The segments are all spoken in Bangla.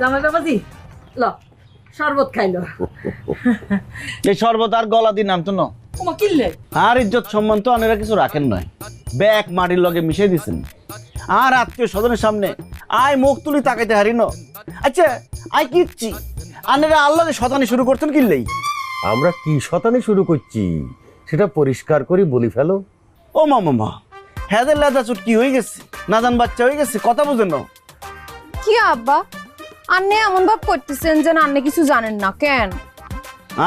জামাই বাবাজি ল শরবত খাইলো। এই শরবত আর গলা দিয়ে নামতো না। ওমা কিনলে আর ইজ্জত সম্মান তো আনেরা কিছু রাখেন নয়, ব্যাগ মাটির লগে মিশিয়ে দিছেন। আর আত্মীয় স্বজনের সামনে আয় মুখ তুলি তাকাইতে হারি ন। আচ্ছা আয় কিচ্ছি আনেরা আল্লাহরে শতানি শুরু করতেন কিনলেই। আমরা কি শতানি শুরু করছি সেটা পরিষ্কার করে বলি ফেলো। ও মামা হ্যাদের লেদা চুট কি হয়ে গেছে, নাদান বাচ্চা হয়ে গেছে, কথা বুঝেন না। কি আব্বা আন্নে এমন ভাব করতেছেন যেন আন্নে কিছু জানেন না কেন?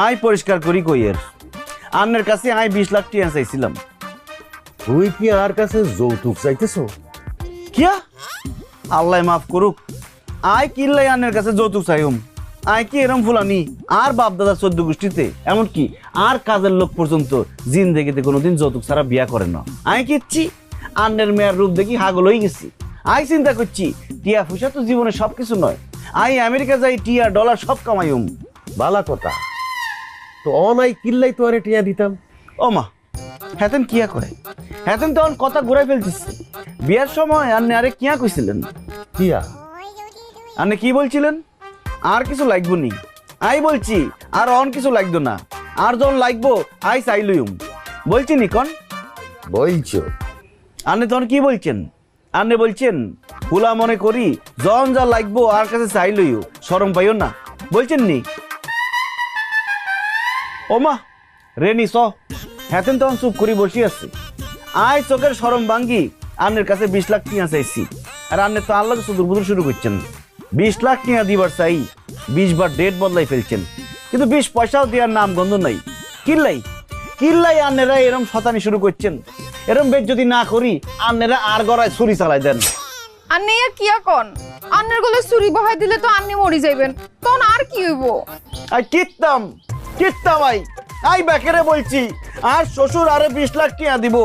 আয় পরিষ্কার করি কইয়ের আন্নের কাছে আয় 20 লাখ টিয়া চাইছিলাম। তুই কি আর কাছে যৌতুক চাইতেছো? কিয়া আল্লাহ মাফ করুক, আয় কিল্লাই আন্নের কাছে যৌতুক চাইম। আয় কি এরম ফুলানি আর বাপ দাদা 14 গোষ্ঠীতে এমনকি আর কাজের লোক পর্যন্ত জিন্দেগিতে কোনোদিন যৌতুক ছাড়া বিয়া করে না। আয় কিচ্ছি আন্নের মেয়ের রূপ দেখি হাগল হয়ে গেছি। আয় চিন্তা করছি টিয়া পয়সা তো জীবনে সবকিছু নয়, আই আমেরিকা যাই টিয়া ডলার সব কামাইম। বালা কথা তো অনাই কিল্লাই তো আরে টিয়া দিতাম। ও মা হেতেন কিয়া কয়, হেতেন তখন কথা ঘুরাই ফেলতেছে। বিয়ার সময় আন্নে আরে কিয়া কইছিলেন? টিয়া আন্নে কি বলছিলেন? আর কিছু লাগবো নি? আই বলছি আর অন কিছু লাগতো না, আর যখন লাগবো আই চাইলুম বলছি নি কন বলছো। আন্নে তখন কি বলছেন? আন্নে বলছেন হুলা মনে করি যখন যা লাগবো আর কাছে চাইলইও, শরম পাইও না বলছেন নি? ও মা রেনি স হেতেন তখন চুপ করি বসি আছে। আয় চোখের শরম ভাঙ্গি আন্নের কাছে 20 লাখ টিয়া চাইছি। আর আন্নে তো আল্লাহকে সুদূর বুদুর শুরু করছেন। 20 লাখ টিয়া দিবার চাই 20 বার ডেট বদলাই ফেলছেন, কিন্তু 20 পয়সাও দেওয়ার নাম গন্ধ নাই। কিল্লাই কিল্লাই আন্নেরা এরম শতানি শুরু করছেন। এরম বেশ যদি না করি আন্নেরা আর গড়ায় ছুরি চালাই দেন। আন্নে আর কিয়া কন? আন্নের গলে ছুরি বহাই দিলে তো আন্নে মরি যাইবেন, তখন আর কি হইব? আই কিত্তাম আই আই বেকেরে বলছি আর শ্বশুর আরে 20 লাখ টিয়া দিব।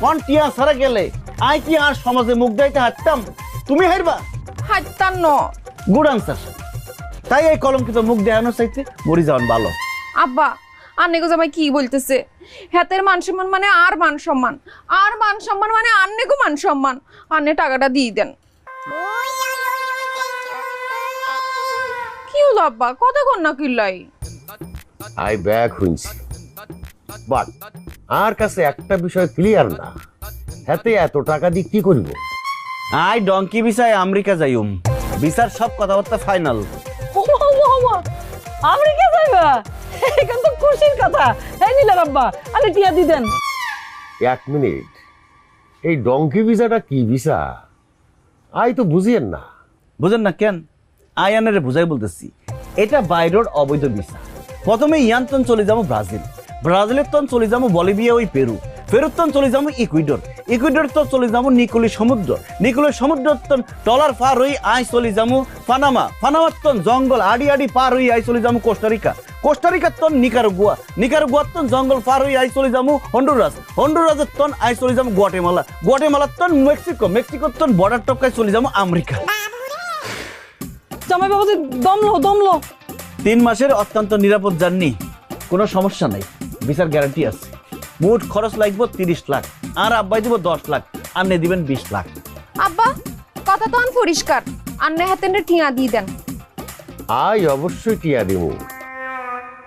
কোন টিয়া ছাড়া গেলে আই কি আর সমাজে মুখ দাইতে হাঁটতাম? তুমি হারবা? হাইতান ন। Good answer. তাই এই কলঙ্কিত মুখ দেখানোর চাইতে মরি যাওয়ান ভালো। আব্বা আন্নে গো জামাই কি বলতেছে? হাতের মান সম্মান মানে আর মান সম্মান, আর মান সম্মান মানে আন্নে গো মান সম্মান। আন্নে টাকাটা দিয়ে দেন। কি হলো আব্বা কথা কন না কিল্লাই? আই ব্যাগ শুনছি, বাট আর কাছে একটা বিষয় ক্লিয়ার না, হাতে এত টাকা দিয়ে কি করব? আই ডঙ্কি ভিসায় আমেরিকা যাইম, ভিসার সব কথাবার্তা ফাইনাল। আমেরিকা যাইবা? এখন তো খুশির কথা। এই নীলার আব্বা আরে টিয়া দি দেন। 1 মিনিট, এই ডঙ্কি ভিসাটা কি ভিসা? আই তো বুঝিয়েন না। বুঝেন না কেন? আই আনারে বুঝাই বলতেছি, এটা বাইরের অবৈধ ভিসা। প্রথমে ইয়ান্তন চলে যাবো ব্রাজিল, ব্রাজিলের তন চলে যাবো বলিভিয়া ওই পেরু, পেরুর তন চলে যাবো ইকুইডর, ইকুইডর তো চলে যাবো নিকোলি সমুদ্র, নিকোলি সমুদ্র তন ডলার পার হই আই চলে যাবো পানামা, পানামার তন জঙ্গল আড়ি আড়ি পার হই আই চলে যাবো কোস্টারিকা, কোস্টারিকার তন নিকারাগুয়া, নিকারাগুয়ার তন জঙ্গল পার হই আই চলে যাবো হন্ডুরাস, হন্ডুরাসের তন আই চলে যাবো গুয়াটেমালা, গুয়াটেমালার তন মেক্সিকো, মেক্সিকোর তন বর্ডার টপকায় চলে যাবো আমেরিকা। জামাই বাবাজি দমলো 3 মাসের অত্যন্ত নিরাপদ জার্নি, কোনো সমস্যা নাই, ভিসার গ্যারান্টি আছে। মোট খরচ লাগবে 30 লাখ, আর আব্বাই দিব 10 লাখ, আন্নে দিবেন 20 লাখ। আব্বা কথা তো আন পরিষ্কার, আন্নে হাতে ঠিয়া দিয়ে দেন। আই অবশ্যই টিয়া দেব,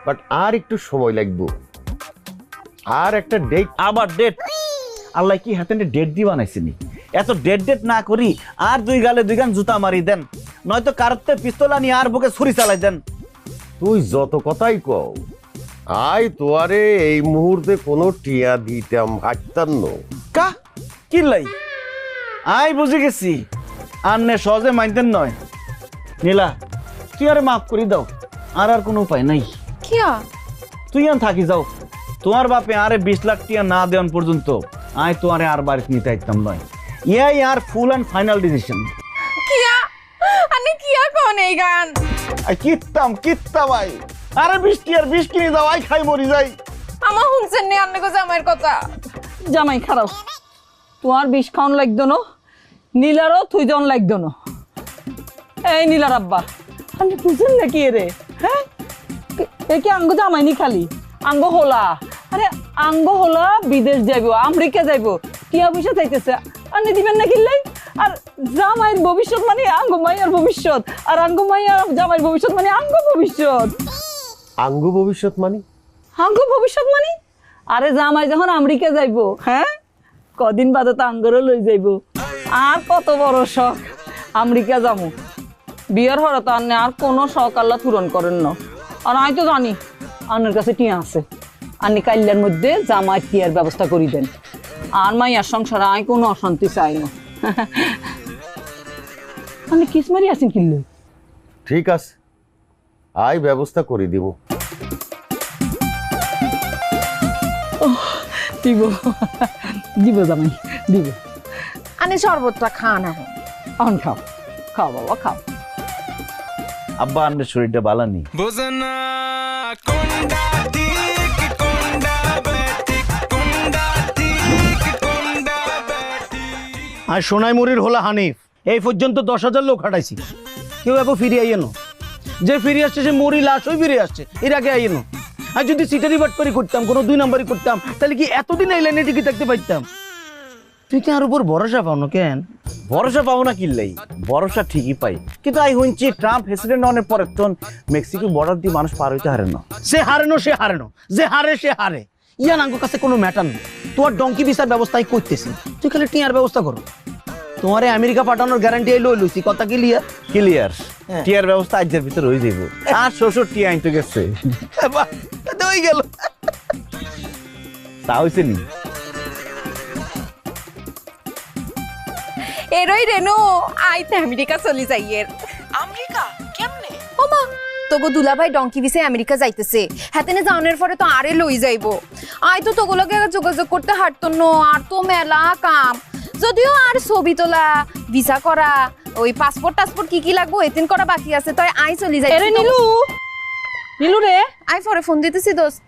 বাট আর একটু সময় লাগবে। আর একটা ডেট। আবার ডেট? আল্লাহ কি হাতে ডেট দিয়ে বানাইছিনি? এত ডেট না করি আর 2 গালে 2 গান জুতা মারি দেন, নয়তো কারতে পিস্তল আনি আর বুকে ছুরি চালাই দেন। তুই যত কথাই কও, আই তোয়ারে এই মুহূর্তে কোনো টিয়া দিতাম হাঁটতাম না। কা কিল্লাই আই বুঝে গেছি আন্নে সহজে মানতেন নয়। নীলা তুই আরে মাফ করি দাও, আর কোনো উপায় নাই। কিয়া তুই আন থাকি যাও, তোমার বাপে আরে 20 লাখ টিয়া না দেওয়ান পর্যন্ত আয় তোমারে আর বাড়িতে নিতে আইতাম নয়। ইয়াই আর ফুল অ্যান্ড ফাইনাল ডিসিশন। কিয়া আন্নে কিয়া কোন এই গান? আই কিত্তাম আই আরে 20 কিনে দাও, আই খাই মরি যাই। আমার শুনছেন নি আন্নে গো জামাইয়ের কথা? জামাই খারাপ, তোমার 20 খাওয়ান লাগতো না, নীলারও থুই জন লাগতো না। এই নীলার আব্বা আপনি বুঝেন নাকি রে? হ্যাঁ এ কি আঙ্গ জামাই নি খালি আঙ্গ হোলা? আরে আঙ্গ হোলা বিদেশ যাইব, আমেরিকা যাইব, টিয়া পয়সা চাইতেছে, আপনি দিবেন না কিনলেই? আর জামাইয়ের ভবিষ্যৎ মানে আঙ্গ মাইয়ার ভবিষ্যৎ, আর আঙ্গ মাইয়ার জামাইয়ের ভবিষ্যৎ মানে আঙ্গ ভবিষ্যৎ। আঙ্গু ভবিষ্যৎ মানে? আঙ্গ ভবিষ্যৎ মানে আরে জামাই যখন আমেরিকা যাইবো, হ্যাঁ কদিন বাদে তো আঙ্গরও লই যাইবো। আর কত বড় শখ আমেরিকা যাবো। বিয়ের হরে তো আন্নে আর কোনো শখ আল্লাহ পূরণ করেন না। আর আমি তো জানি আন্নের কাছে টিয়া আছে, আন্নি কাইল্লার মধ্যে জামাই টিয়ার ব্যবস্থা করি দেন। আর মাইয়ার সংসারে আমি কোনো অশান্তি চাই না। আপনি কিস মারি আছেন কিনলে? ঠিক আছে, আই ব্যবস্থা করে দিব। দিব দিব জামাই দিব। আনে শরবতটা খান এখন। এখন খাও, খাও বাবা খাও। আব্বা আন্নের শরীরটা ভালো নেই। বোঝনা কোনটা ঠিক কোনটা বেঠিক কোনটা ঠিক কোনটা বেঠিক। আর সোনাইমুড়ির হলো হানিফ, এই পর্যন্ত 10,000 লোক হাঁটাইছি, কেউ এখন ফিরে আইয়েনো। যে ফিরে আসছে সে মরি লাশ হয়ে ফিরে আসছে, এর আগে আইয়েনো। আর যদি সিটারি বাটপারি করতাম, কোনো 2 নম্বরই করতাম, তাহলে কি এতদিন এই লাইনে টিকে থাকতে পারতাম? তুই কি আর উপর ভরসা পাও না কেন? ভরসা পাবো না কিনলেই, ভরসা ঠিকই পাই। কিন্তু আই শুনছি ট্রাম্প প্রেসিডেন্ট হওয়ার পরে তো মেক্সিকো বর্ডার দিয়ে মানুষ পার হইতে হারে না। সে হারেনো, যে হারে সে হারে। ইয়ান আঙ্গুর কাছে কোনো ম্যাটার নেই। তোমার ডঙ্কি ভিসার ব্যবস্থাই করতেছি, তুই খালি টিয়ার ব্যবস্থা করো। তোমারে আমেরিকা পাঠানোর গ্যারান্টি আই লইছি, কথা কি লিয়া ক্লিয়ার। হ্যাঁ। টিয়ার ব্যবস্থা আজের ভিতরে হয়ে যাইব। আর শ্বশুর টিয়া আনতে গেছে, হয়ে গেল। তা হয়েছে নি। এরই রেনু আইতে আমেরিকা চলে যাইয়ের। আমেরিকা কেমনে? ওমা তোগো দুলাভাই ডঙ্কি ভিসে আমেরিকা যাইতেছে, হাতেনে যাওয়ার পরে তো আরে লই যাইবো। আই তো তোগুলোকে যোগাযোগ করতে হাঁটতো না, আর তো মেলা কাম। যদিও আর ছবি তোলা, ভিসা করা, ওই পাসপোর্ট টাসপোর্ট কি কি লাগবো এতিন করা বাকি আছে, তাই আই চলে যাই। এরে নীলু, নীলু রে, আই পরে ফোন দিতেছি দোস্ত।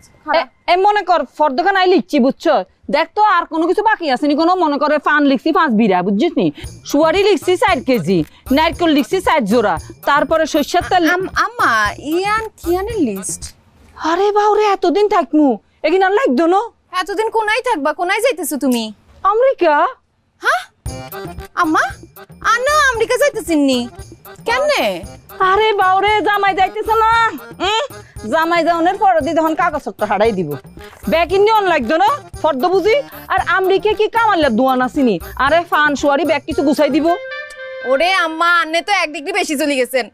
এ মনে কর ফর্দখান আই লিখছি বুঝছো, দেখ তো আর কোনো কিছু বাকি আছে নি কোনো। মনে করে পান লিখছি 5 বিড়া বুঝছিস নি, সুয়ারি লিখছি 4 কেজি, নারকেল লিখছি 4 জোড়া, তারপরে সরষের তেল। আম্মা ইয়ান কিয়ানের লিস্ট। আরে বাউরে এতদিন থাকমু এগিন আর লাগতো না। এতদিন কোনায় থাকবা, কোনায় যাইতেছো তুমি? আমেরিকা। হ্যাঁ আম্মা আনা আমেরিকা যাইতেছিস নি কেনে? আরে বাউরে জামাই যাইতেছ না, জামাই যাওনের পর দি তখন কাগজপত্র হারাই দিব। ব্যাগ ইন্নি অন লাগতো না ফর্দ বুঝি। আর আমেরিকা কি কামাল্লা দোয়ান আসিনি, আরে ফান সুয়ারি ব্যাগ কিছু গুছাই দিব। ওরে আম্মা আন্নে তো 1 ডিগ্রি বেশি চলে গেছেন।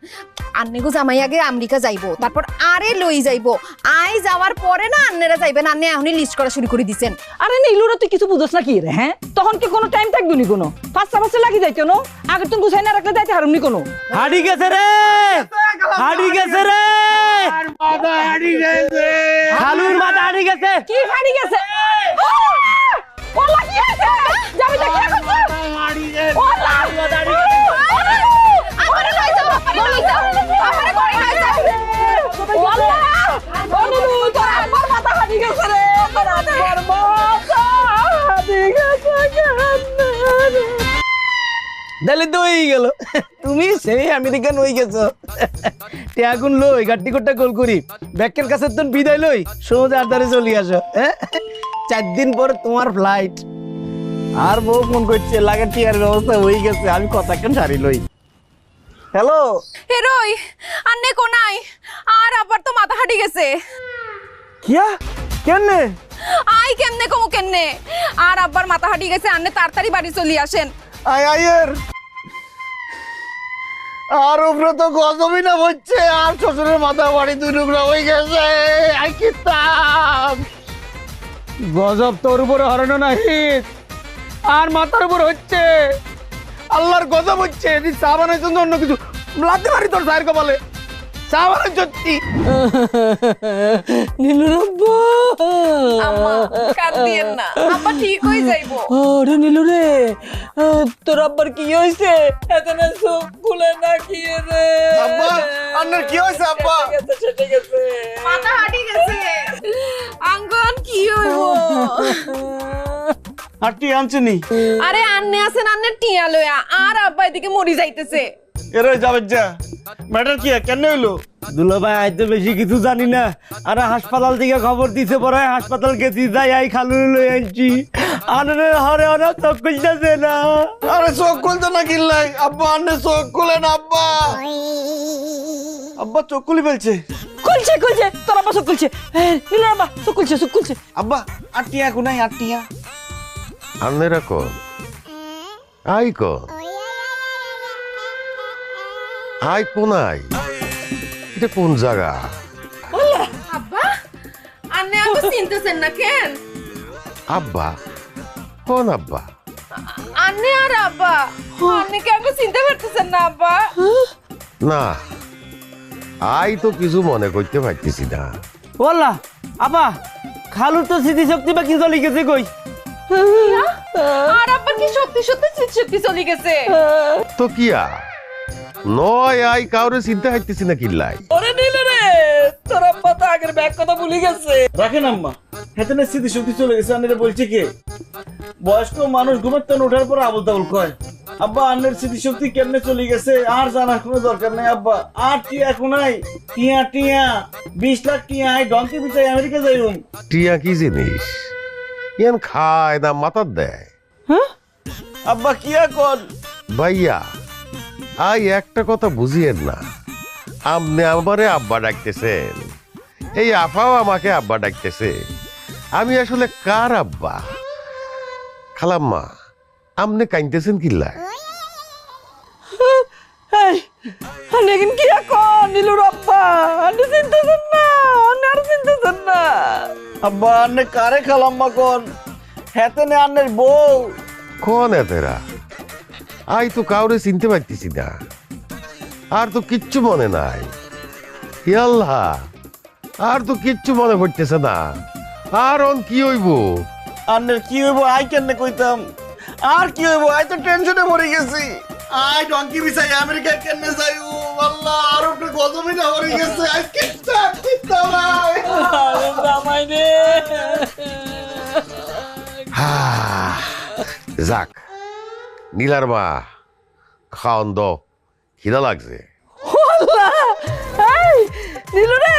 আন্নে গো জামাই আগে আমেরিকা যাইবো, তারপর আরে লই যাইবো। আই যাওয়ার পরে না আন্নেরা যাইবেন, আন্নে এখনই লিস্ট করা শুরু করে দিছেন। আরে নীলুরা তুই কিছু বুঝছ না কি রে? হ্যাঁ তখন কি কোনো টাইম থাকবো নি কোনো? 5 লাগি যাইতো না, আগে তুমি গুছাই না রাখলে যাইতে হারুম নি কোনো। হাড়ি গেছে রে, হাড়ি গেছে রে, খালুর মাথা হাড়ি গেছে। কি হারি গেছে? ওলা কি আছে? যাবি না কি করছ? ওলা আমারে লই যাও, আমারে লই যাও, আমারে করে লই যাও। ওলা ওনিলু তোর আমার মাথা হারি গেছে রে, তোর আমার মাথা হারি গেছে কেন? তাহলে তো হয়ে গেল, তুমি সেই আমেরিকান হয়ে গেছো। এখন লই গাড়ি কোটটা গোল করি, ব্যাকের কাছে তো বিদায় লই, সোজা আদারে চলে আসো। 4 দিন পর তোমার ফ্লাইট। আর বউ ফোন করছে, লাগে টিয়ার ব্যবস্থা হয়ে গেছে, আমি কথা কেন সারি লই। হ্যালো হেরোই আন্নে কোনাই, আর আবার তো মাথা হাঁটি গেছে। কিয়া কেনে? আই কেমনে কমু কেমনে, আর আব্বার মাথা হাঁটি গেছে। আন্নে তাড়াতাড়ি বাড়ি চলে আসেন। আয়ের আর উপরে তো গজবই না হচ্ছে, আর শ্বশুরের মাথা বাড়ি 2 টুকরা হয়ে গেছে। আই কিতাব গজব তোর উপরে হরানো নাই, আর মাথার উপর হচ্ছে আল্লাহর গজব হচ্ছে। চা বানাইছ অন্য কিছু লাতে মারি তোর সাহের কপালে, চা বানাই সত্যি। নীলুর আব্বা, আম্মা কাঁদিয়েন না, আব্বা ঠিক হয়ে যাইবো। আরে নীলু রে, তোর আব্বার কি হয়েছে? এত না চোখ খুলে না কি রে? আব্বা, আপনার কি হয়েছে আব্বা? সেটে গেছে। মাথা হাঁটি গেছে, আঙ্গন কি হইবো? আর টি আনছনি? আরে আন্নে আছেন, আন্নে টিয়া লয়া, আর আব্বা এদিকে মরি যাইতেছে। এরে যাবে যা, ম্যাটার কি কেন হইলো? দুলাভাই আইতে বেশি কিছু জানি না, আর হাসপাতাল থেকে খবর দিছে পরে হাসপাতাল গেছি, যাই আই খালু লই আনছি। আনরে হরে হরে চোখ খুলতেছে না। আরে চোখ খুলতে না কিল্লাই আব্বা, আন্নে চোখ খুলেন আব্বা। আব্বা চোখ খুলে ফেলছে। খুলছে খুলছে, তোর আব্বা চোখ খুলছে। নীলার আব্বা চোখ খুলছে, চোখ খুলছে। আব্বা আটটিয়া কোনাই আটটিয়া। আন্নেরা কোন আই কোন আই কোনাই, এটা কোন জায়গা? আব্বা আন্নে আমাকে চিনতেছেন না কেন? আব্বা কোন আব্বা? আন্নে আর আব্বা আন্নে কি আমাকে চিনতে পারতেছেন না আব্বা? না, আই তো কিছু মনে করতে পারতেছি না। ওলা আপা, খালুর তো স্মৃতিশক্তি বা কি চলে গেছে কই? আর আব্বা কি সত্যি সত্যি স্মৃতিশক্তি চলে গেছে? তো কিয়া নয়, আই কাউরে চিন্তা হাইতেছি না কিল্লাই। ওরে নীল রে, তোর আব্বা তো আগের ব্যাগ কথা ভুলে গেছে। রাখেন আম্মা, হেতেনের স্মৃতিশক্তি চলে গেছে। আন্নের বলছে কে? বয়স্ক মানুষ ঘুমের তখন ওঠার পর আবল তাবল কয়। আব্বা আন্নের স্মৃতিশক্তি কেমনে চলে গেছে আর জানার কোনো দরকার নেই আব্বা। আর টিয়া কোনাই, টিয়া টিয়া 20 লাখ টিয়া আই ডঙ্কি বিচাই আমেরিকা যাইম। টিয়া কি জিনিস? ইয়ান খায় না মাথার দেয়? আব্বা কিয়া কোন? ভাইয়া, আই একটা কথা বুঝিয়েন না, আপনি আমারে আব্বা ডাকতেছেন, এই আফাও আমাকে আব্বা ডাকতেছে। আমি আসলে কার আব্বা? খালাম্মা, আপনি কাইনতেছেন কিল্লা? আন্নে কিন্তু কি এখন নীলুর আব্বা? আন্নে চিনতেছেন না, আন্নে আর চিনতেছেন না। আব্বা আন্নে কারে খালাম্মা কোন? হেতেনে আন্নের বউ। কোন এতেরা? আই তো কাউরে চিনতে পারতেছি না, আর তো কিচ্ছু মনে নাই। আল্লাহ, আর তো কিচ্ছু মনে পড়তেছে না। আর অন কি হইব? আন্নের কি হইব আই কেমনে কইতাম? আর কি হইব? আই তো টেনশনে মরে গেছি। আই ডঙ্কি বিচাই আমেরিকা কেমনে যাইব? আল্লাহ, আর একটু গজবই না মরে গেছে। আই কিচ্ছু কইতাম না। জামাই রে, যাক, নীলার মা খাওন দ, খিদা লাগছে। নীলু রে,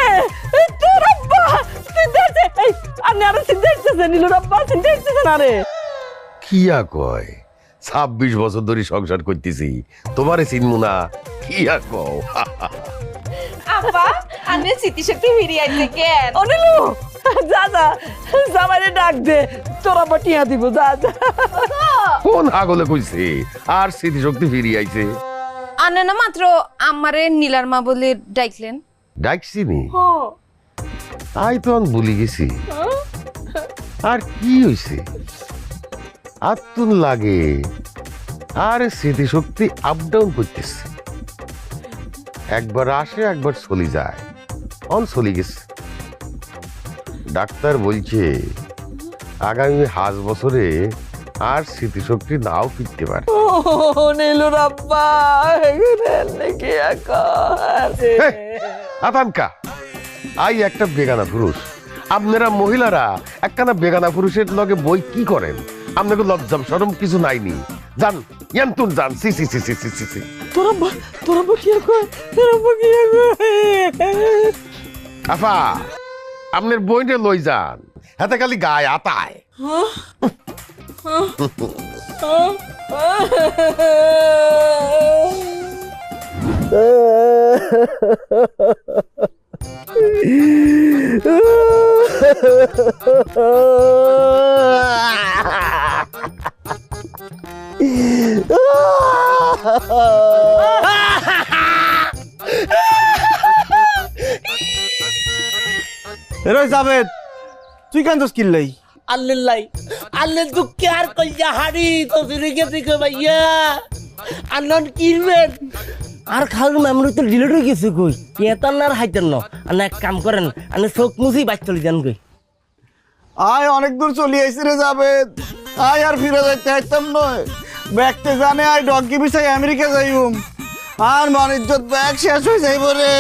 তোর আব্বা চিনতে আসছে। আন্নে আরো চিনতে আসতেছে, নীলুর আব্বা চিনতে আসতেছে না রে। কিয়া কয় 26 বছর ধরে সংসার করতেছি, তোমারে চিনমু না? কিয়া কও? আব্বা আন্নে স্মৃতিশক্তি ফিরিয়ে আইছে কেন? ও নীলু, যা যা, জামাইরে ডাক দে, তোর আব্বা টিয়া দিব, যা যা। কোন আগলে কইছে আর স্মৃতিশক্তি ফিরিয়ে আইছে? আন্নে না মাত্র আমারে নীলার মা বলে ডাকলেন। ডাকছিনি? আই তো অন ভুলি গেছি। আর কি হইছে? আত্মন লাগে আর স্মৃতিশক্তি আপ ডাউন করতেছে, একবার আসে একবার চলে যায়। অন চলে গেছে। ডাক্তার বলছে আগামী 5 বছরে আর স্মৃতিশক্তি নাও ফিরতে পারে। ও নীলুর আব্বা নাকি এখন? আতানকা, আই একটা বেগানা পুরুষ, আপনারা মহিলারা একখানা বেগানা পুরুষের লগে বই কি করেন? আপনাকে লজ্জাম শরম কিছু নাইনি। যান ইয়ান্তুন যান। সি সি সি সি সি সি। তোর আব্বা কি এখন? তোর আব্বা কি এখন? আফা, আপনার বইটা লই যান, হাতে খালি গায়ে আতায়। এরই জাবেদ, তুই কেন দোষ কিনলাই? আল্লাহ আল্লাহ দুঃখে আর কইয়া হাড়ি তো চলে গেছে গো ভাইয়া। আনন কিনবেন আর খালু মেমরি তো ডিলিট হয়ে গেছে কই, পেতান আর হাইতেন না। আন্না এক কাম করেন, আন্না চোখ মুছি বাইক চলে যান কই। আয় অনেক দূর চলে আইছি রে জাবেদ। আয় আর ফিরে যাইতে হাইতাম নয়। ব্যাগতে জানে আয় ডঙ্কি বিচাই আমেরিকা যাইম। আর মান ইজ্জত ব্যাগ শেষ হয়ে যাইব রে।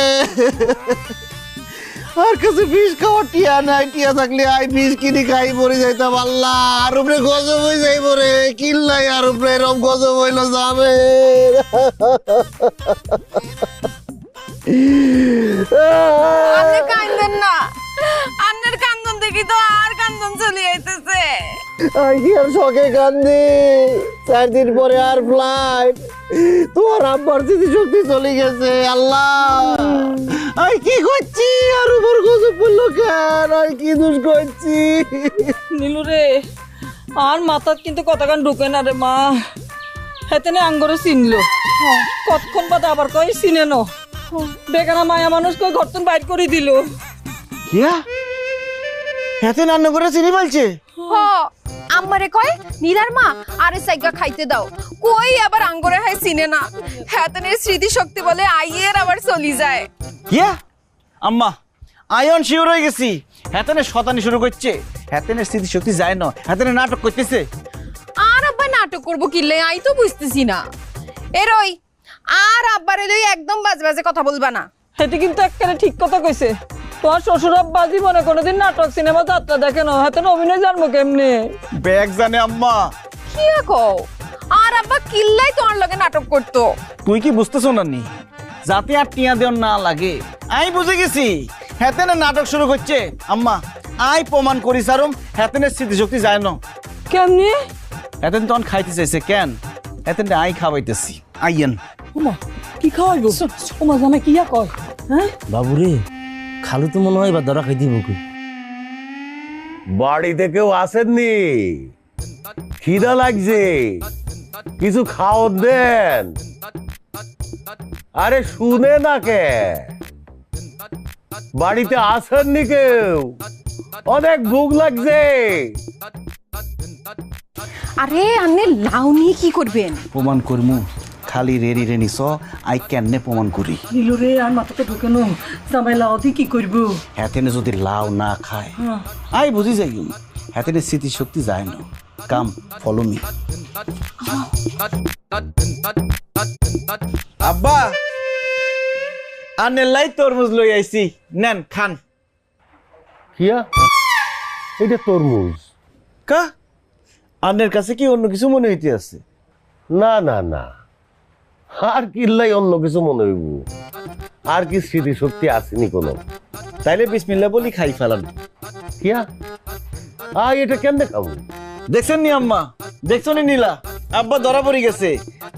আর কাছে বিষ খাওয়া টিয়া নাই, টিয়া থাকলে আই বিষ কিনি খাই পরে যাইতাম। আল্লাহ, আর উপরে গজব হয়ে যাইব রে। কিল্লাই আর উপরে এরম গজব হইল যাবে। আন্নে কান্দন না, আন্নের কান্দন দেখি তো আর কান্দন চলে আইতেছে। কি আর শখে কান্দি 4 দিন পরে আর ফ্লাইট তোমার আব্বার স্মৃতিশক্তি চলে গেছে আল্লাহ আমি কি করছি আর উপর গজব পড়লো কেন আমি কি দোষ করছি নীলু রে আর মাথাত কিন্তু কতক্ষণ ঢুকে না রে মা হেতেনে আঙ্গরে চিনলো কতক্ষণ বাদে আবার কই চিনে ন বেগানা মায়া মানুষ কই ঘরতন বাইর করে দিল কিয়া হেতে রান্না করে চিনি বলছে হ আমারে কয় নীলার মা আরে সাইগা খাইতে দাও কই আবার আঙ্গরে হয় চিনে না হেতেনে স্মৃতি শক্তি বলে আইয়ের আবার চলি যায় কিয়া আম্মা আয়ন শিওর হয়ে গেছি হেতেনে শতানি শুরু করছে হেতেনের স্মৃতিশক্তি যায় না হেতেনে নাটক করতেছে আর আব্বা নাটক করবো কিলে আই তো বুঝতেছি না এরই আর আব্বারে লই একদম বাজে বাজে কথা বলবা না হেতে কিন্তু একেবারে ঠিক কথা কইছে তোর শ্বশুর আব্বা জীবনে কোনোদিন নাটক সিনেমা যাত্রা দেখে না হেতেন অভিনয় জানবো কেমনে ব্যাগ জানে আম্মা কি কও আর আব্বা কিল্লাই তোমার লগে নাটক করতো তুই কি বুঝতেছ না নি যাতে আর টিয়া দেওয়ার না লাগে আই বুঝে গেছি হেতেনে নাটক শুরু করছে আম্মা আই প্রমাণ করি সারম হেতেনের স্মৃতিশক্তি যায় না কেমনে হেতেন তখন খাইতে চাইছে কেন হেতেন আই খাওয়াইতেছি আইয়েন ওমা কি খাওয়াইবো ওমা জামাই কিয়া কয় হ্যাঁ বাবুরে খালু তো মনে হয় এবার ধরা খাই দিব বাড়িতে কেউ আসেননি খিদা লাগছে কিছু খাও দেন আরে শুনে না কে বাড়িতে আসেননি কেউ অনেক ভুক লাগছে আরে আন্নে লাউ নিয়ে কি করবেন প্রমাণ করমু খালি রেড়ি রেনি স আই কেনে প্রমাণ করি নীলু রে আর মাথাতে ঢুকে নো জামাই লাও দি কি করবো হেতেনে যদি লাউ না খায় আই বুঝি যাই হেতেনে স্মৃতিশক্তি যায় না কাম ফলো মি আব্বা আনে লাই তরমুজ লই আইছি নেন খান কিয়া এটা তরমুজ কা আনের কাছে কি অন্য কিছু মনে হইতে আছে না না না আর কিল্লাই অন্য কিছু মনে হইব আর কি স্মৃতিশক্তি আসেনি কোনো তাইলে বিসমিল্লাহ বলি খাই ফেলান কিয়া এটা কেমনে খাবো দেখছেন নি আম্মা দেখছো নি নীলা আব্বা ধরা পড়ে গেছে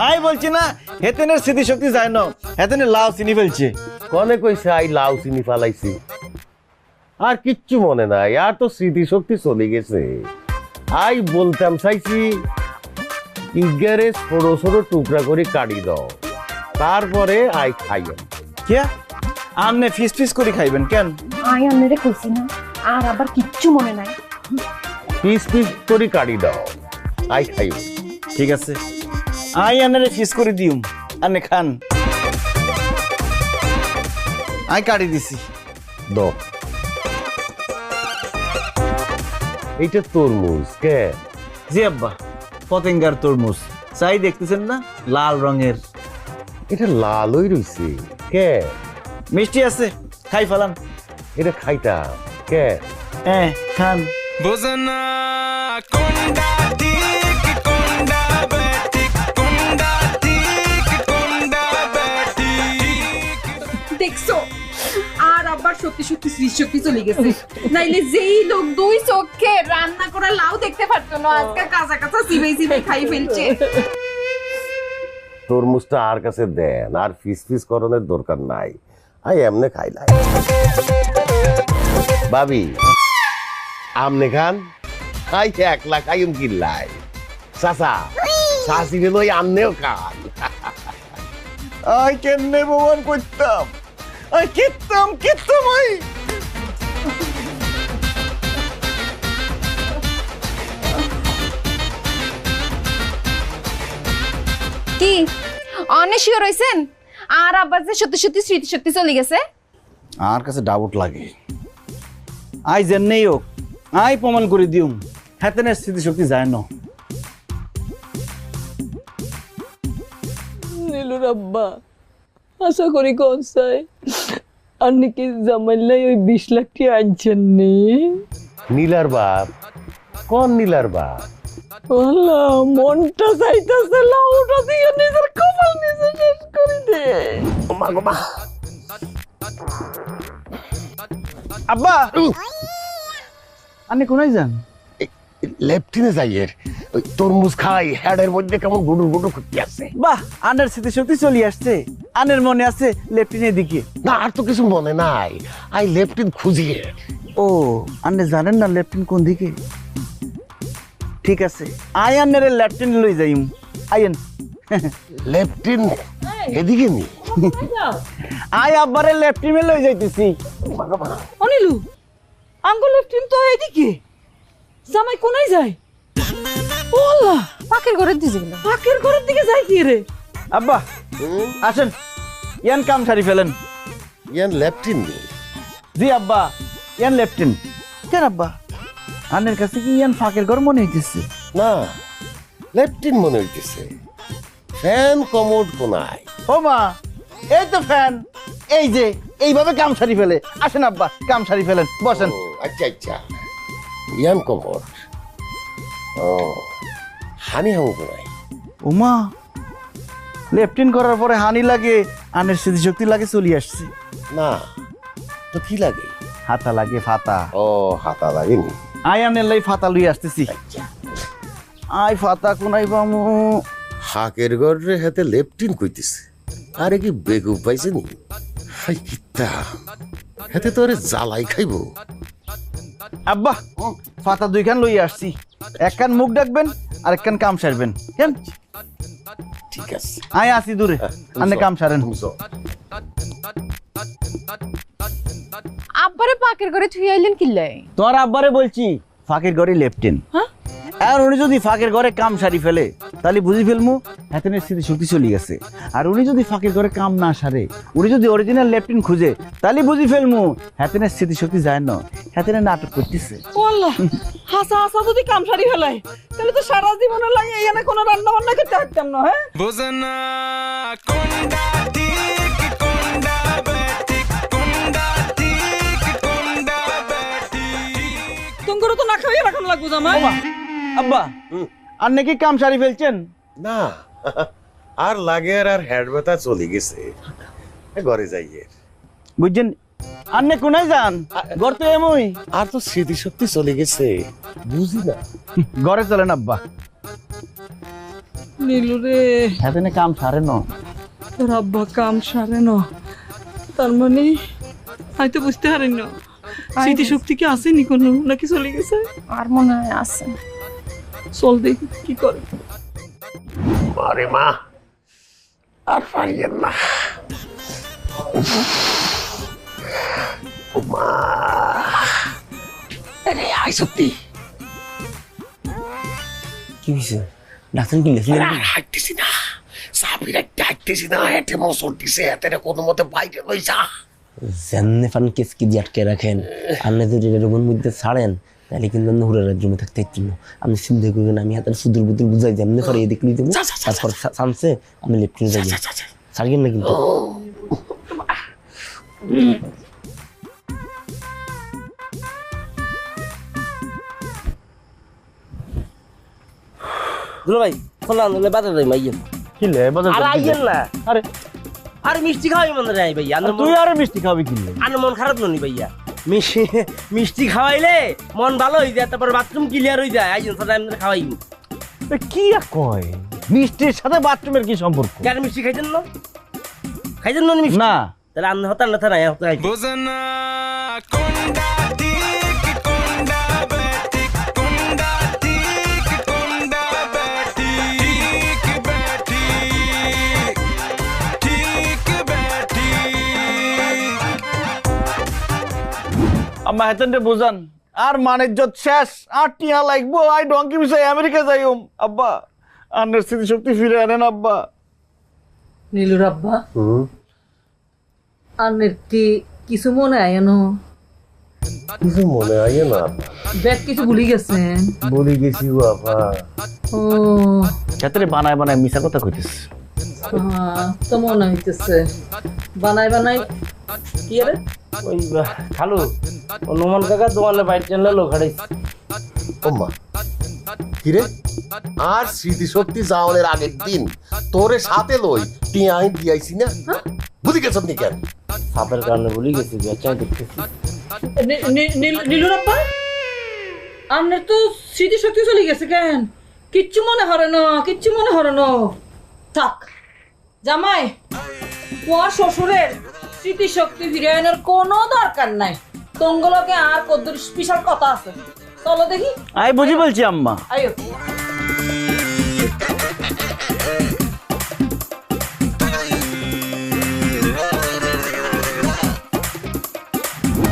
আই বলছি না হেতেনের স্মৃতিশক্তি যায় না হেতেনের লাউ চিনি ফেলছে কনে কইছে লাউ চিনি ফালাইছি আর কিচ্ছু মনে নাই আর তো স্মৃতিশক্তি চলে গেছে বলতাম চাইছি ইগারে ছোট ছোট টুকরা করে কাটি দাও তারপরে খাইও কে আমনে ফিস ফিস করে খাইবেন কেন আই আন্নেরে কইছি না আর আবার কিচ্ছু মনে নাই পিস পিস করে কাটি দাও খাইও ঠিক আছে আই আনারে ফিস করে দিউম আনে খান আই কাটি দিছি দাও এইটা তরমুজ কে জি আব্বা পতেঙ্গার তরমুজ চাই দেখতেছেন না লাল রঙের এটা লালই রইছে কে মিষ্টি আছে খাই ফেলান এটা খাইতাম কে হ্যাঁ খান Bozana konda tik konda batik konda tik konda batik দেখছো আর আবার সত্যি সত্যি স্মৃতিশক্তি চলে গেছে নাইলে যেই লোক 2 চোখে রান্না করা লাউ দেখতে পারতো না আজকে কাঁচা কাঁচা চিবাই খাই ফেলছে তরমুজটা আর কাছে দেন আর ফিস ফিস করণের দরকার নাই এমনে খাইলাই ভাবি আমনে খান একলা খাইম কিল্লাই চাচা চাচি লই আমনেও খান আই কেমনে প্রমাণ করতাম আই কিত্তাম আই কি অনেক শিওর হইছেন আর আবার যে সত্যি সত্যি স্মৃতিশক্তি চলে গেছে আর কাছে ডাউট লাগে আই জেনেই হোক আই প্রমাণ করে দিউম হেতেনের স্মৃতিশক্তি যায় না নীলুর আব্বা আশা করি কোন চাই আর নাকি জামাইলাই ওই 20 লাখ টাকা আনছেন নি নীলার বাপ কোন নীলার বাপ আল্লাহ মনটা চাইতেছে লাউটা দিয়ে নিজের কপাল নিজে শেষ করে দে আব্বা আপনি কোনায় যান লেফটিনে যাইয়ের ওই তরমুজ খাই হেডের মধ্যে কেমন গুডুর গুডুর করতে আছে। বাহ, আনের স্মৃতিশক্তি চলে আসছে। আনের মনে আছে লেফটিনের দিকে। না আর তো কিছু মনে নাই, আই লেফটিন খুঁজিয়ে। ও, আন্নে জানেন না লেফটিন কোন দিকে? ঠিক আছে, আই আন্নের লেফটিন লই যাইম। আইন। লেফটিন এদিকে নি। আই আব্বারে লেফটিনে লই যাইতেছি। অনিলু, আঙ্গুল লেফটিন তো এদিকে, জামাই কোনায় যায়? ও আল্লাহ, পাকের ঘরের দিকে গেল। পাকের ঘরের দিকে যায় কি রে? আব্বা আসেন, ইয়ান কাম সারি ফেলেন। ইয়ান লেফটিন নি। জি আব্বা, ইয়ান লেফটিন। কেন আব্বা, আনের কাছে কি ইয়ান ফাঁকের ঘর মনে হইতেছে? না, লেফটিন মনে হইতেছে। ফ্যান কমোড কোনায়। ও মা, এই তো ফ্যান। এই যে এইভাবে কাম সারি ফেলে। আসেন আব্বা, কাম সারি ফেলেন, বসেন। ও, আচ্ছা আচ্ছা, ইয়ান কমোড। ও, হানি হামু কোনায়। ওমা, লেফটিন করার পরে হানি লাগে, আনের স্মৃতিশক্তি লাগে চলে আসছে। না তো কি লাগে? হাতা লাগে, ফাতা। ও, হাতা লাগেনি। আই আনের লাই ফাতা লই আসতেছি। আই ফাতা কোনাই পামু? হাকের গড়ে হাতে লেফটিন কইতেছে। আরে কি বেগুব পাইছে নি? হাই কিত্তা, হাতে তো আরে জ্বালাই খাইবো। আব্বা, ফাতা দুইখান লই আসছি। একখান মুখ ডাকবেন আর একখান কাম সারবেন। কেন? ঠিক আছে, আই আসি দূরে, আনে কাম সারেন। আব্বারে পাকের ঘরে থুই আইলেন কিল্লাই? তোমার আব্বারে বলছি ফাঁকের ঘরে লেফটেন। হ্যাঁ? আর উনি যদি ফাঁকের ঘরে কাম সারি ফেলে তাহলে বুঝি ফেলমু হাতেনের স্মৃতিশক্তি চলে গেছে। আর উনি যদি ফাঁকের ঘরে কাম না সারে, উনি যদি অরিজিনাল লেফটেন খুঁজে, তাহলে বুঝি ফেলমু হাতেনের স্মৃতিশক্তি যায় না, হাতেনের নাটক করতেছে। ও আল্লাহ, হাসা হাসা যদি কাম সারি ফেলায় তাহলে তো সারা জীবনের লাগে এখানে কোনো রান্না বান্না করতে পারতাম না। হ্যাঁ, Bozana konda tik konda batik konda tik konda batik তোমার তো না খাইয়ে রাখানো লাগবো জামাই। ওমা, আব্বা আর নাকি কাম সারি ফেলছেন? না আর লাগে আর হেড ব্যথা চলে গেছে, ঘরে যাইয়ে। বুঝছেন, আন্নে কোনায় যান? ঘর তো এমই। আর তো স্মৃতিশক্তি চলে গেছে, বুঝি না। ঘরে চলেন আব্বা। নীলু রে, হাতেনে কাম সারে না। তোর আব্বা কাম সারে না, তার মানে আমি তো বুঝতে পারি না স্মৃতিশক্তি কি আসেনি কোনো, নাকি চলে গেছে? আর মনে হয় আছে। চল দেখি কি করে। আরে মা, আর পারিয়েন না। ও মা, আরে আই সত্যি কি হয়েছে? ডাক্তার কি লেখলেন? হাঁটতেছি না, সাবির হাঁটতেছি না, হেঁটে মশর দিছে, হেঁটে কোনো মতে বাইরে লই যা। যেমনি ফান কেস কি দিয়ে আটকে রাখেন, আপনি যদি রুমের মধ্যে ছাড়েন তাহলে কিন্তু আপনি হুড়ার রুমে থাকতে ইচ্ছিল। আপনি চিন্তা করবেন আমি হাতের সুদূর বুদুর বুঝাই যেমনি পরে এদিক লই দেবো, তারপর সামসে আমি লেফটিনে যাই। ছাড়বেন না কিন্তু। দুলো ভাই খোলা নলে বাজার যাই মাইয়েন। কি লে বাজার? আর আইয়েন না। আরে আরে মিষ্টি খাওয়াই মনে নাই ভাইয়া। তুই আরে মিষ্টি খাবি কি লে? আর মন খারাপ ননি ভাইয়া। মিষ্টি খাওয়াইলে মন ভালো হয়ে যায়, তারপর বাথরুম ক্লিয়ার হয়ে যায়। আইয়েন সাথে আমি খাওয়াইব। কি আর কয়, মিষ্টির সাথে বাথরুমের কি সম্পর্ক? কেন মিষ্টি খাইছেন না? খাইছেন না মিষ্টি? না, তাহলে আপনি হতান না থানায় হতে খাইছেন। Bozana konda tik konda batik konda tik konda batik tik batik tik batik আম্মা হেতেনরে বুঝান। আর মানের যত শেষ, আর টিয়া লাগবো। আই ডঙ্কি বিষয় আমেরিকা যাইম। আব্বা আন্নের স্মৃতিশক্তি ফিরে আনেন আব্বা। নীলুর আব্বা, আনের কি কিছু মনে আয় না? কিছু মনে হয় না, ব্যাগ কিছু ভুলে গেছেন? বলি গেছি গো আপা। ও হেতেরে বানায় বানায় মিশা কথা কইতেছে। তো মনে হইতেছে বানাই বানাই কি রে? ওই খালু অনুমান কাকা দোকানে বাইরে চলে লোক হারাইছে। ও মা, কিরে আর স্মৃতিশক্তি যাওয়ার আগের দিন তোরে সাথে লই টিয়াই দিয়াইছি না, বুঝি গেছ নি কেন? সাপের কারণে ভুলে গেছি, বেচাই দেখতেছি। নীলুর আব্বা, আপনার তো স্মৃতিশক্তি চলে গেছে কেন? কিচ্ছু মনে হরে না, কিচ্ছু মনে হরে না। থাক জামাই, তোমার শ্বশুরের স্মৃতিশক্তি ফিরে আনার কোনো দরকার নাই। তঙ্গলকে আর কদ্দুর স্পেশাল কথা আছে, চলো দেখি। আই বুঝি বলছি আম্মা। আইও।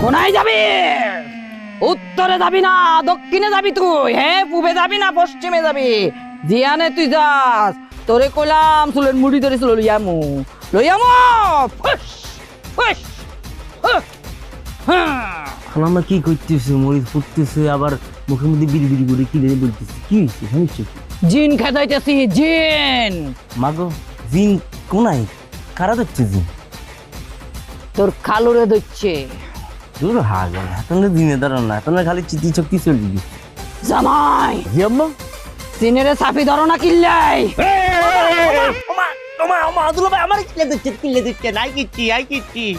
কোনায় যাবি? উত্তরে যাবি না দক্ষিণে যাবি তুই? হ্যাঁ, পূবে যাবি না পশ্চিমে যাবি? জিয়ানে তুই যাস, তোরে কইলাম চুলের মুড়ি ধরে চলো লইয়ামু লইয়ামু। ফুস ফুস খালাম্মা কি করতেছে? মরিচ ফুটতেছে, আবার মুখের মধ্যে বিড়ি বিড়ি করে কি রে বলতেছে? কি হয়েছে? সমস্যা কি? জিন খেদাইতেছি, জিন। মাগো, জিন কোনায়? কারা দেখছে জিন? তোর খালুরে ধরছে। দূর হাগল, এখন দিনে দাঁড়ান না, এখন খালি চিতি চক্তি চলে গেছে। জামাই, জি আম্মা? সিনেরে চাপি ধরো না কিল্লাই।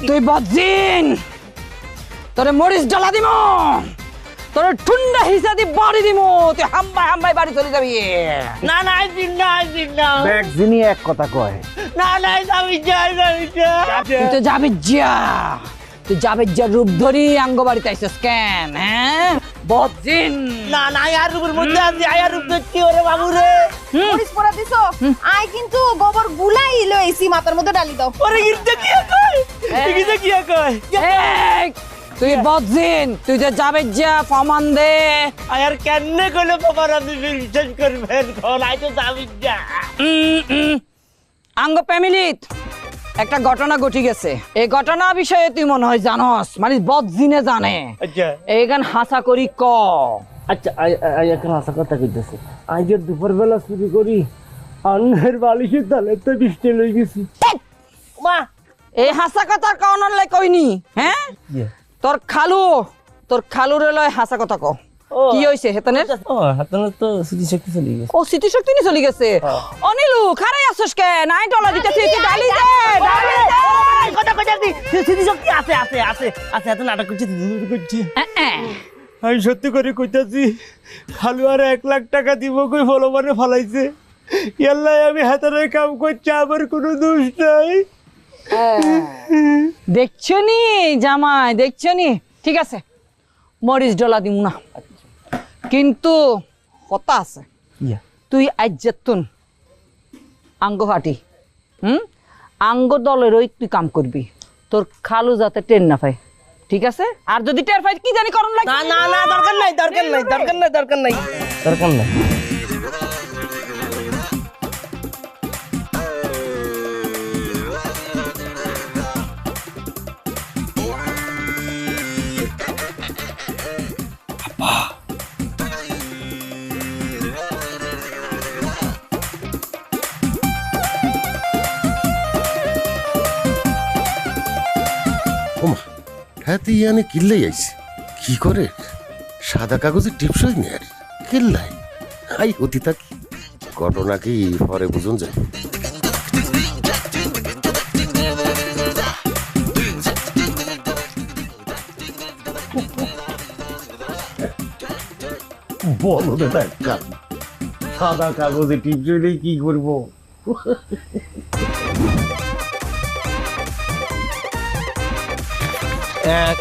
তুই বজিন, তোরে মরিচ জ্বালা দিব, তোরে ঠুন্ডা হিসা দি বাড়ি দিব, তুই হাম্বাই হাম্বাই বাড়ি চলে যাবি। না না, আইদিন না, আইদিন না। ব্যাগ জিনি এক কথা কয়। না না, আমি যাই, আমি যাই। তুই তো যাবি যা, তুই যাবে যা রূপ ধরি আঙ্গ বাড়িতে আইসস কেন? হ্যাঁ বজিন। না না, আয়ার রূপের মধ্যে আছি, আয়ার রূপ দেখছি ওরে বাবু রে। মরিচ পড়া দিছো? আই কিন্তু গোবর গুলাই লইছি, মাথার মধ্যে ডালি দাও। ওরে গিরতে কি কয়? গিরতে কি কয়? এই, তুই বজিন, তুই যে যাবে যা ফমান দে। আয়ার কেনে কইলে বাবার আমি বিশ্বাস করবেন কোন? আই তো যাবি যা। আঙ্গ ফ্যামিলিত একটা ঘটনা ঘটি গেছে। এই ঘটনা বিষয়ে তুই মনে হয় জানস, মানে বজিনে জানে। আচ্ছা এইখান হাসা করি ক। আচ্ছা, আই এখন আশা কথা কইতেছে। আজ যে দুপুরবেলা চুরি করি আন্নের বালিশের তালে তো বৃষ্টি লই গেছি। মা, এই হাসা কথা কাউনার লাই কইনি? হ্যাঁ, তোর খালুরে লয় হাসা কথা ক। কি হইছে হেতনের? ও হাতনে তো স্মৃতিশক্তি চলে গেছে। ও স্মৃতিশক্তি নি চলে গেছে। অনিলু খারাই আসছস কেন? নাই ডলা দিতেছি, তুই ডালি দে, ডালি দে। কথা কইতা দি স্মৃতিশক্তি আছে আছে আছে আছে, এত নাটক করছি করছি। আমি সত্যি করে কইতাছি, খালু আর 1 লাখ টাকা দিব কই ফলবানে ফলাইছে। ইয়াল্লাই আমি হাতের কাম করছি, আমার কোনো দোষ নাই। দেখছো নি জামাই, দেখছো নি? ঠিক আছে, মরিচ ডলা দিমু না, কিন্তু কথা আছে। তুই আজ যেতুন আঙ্গ হাঁটি, আঙ্গ দলেরই তুই কাম করবি, তোর খালু যাতে টের না পায়। ঠিক আছে? আর যদি টের পাই কি জানি করণ লাগে। না না না, দরকার নাই, দরকার নাই, দরকার নাই, দরকার নাই, দরকার নাই। ওমা, হ্যাঁ তুই ইয়ানে কিল্লাই আইছে কি করে? সাদা কাগজে টিপসই নেই আর কিল্লাই। আই অতি থাকি, ঘটনা কি পরে বুঝুন যায়। বলো দাদা, সাদা কাগজে টিপসই নেই, কি করবো? 1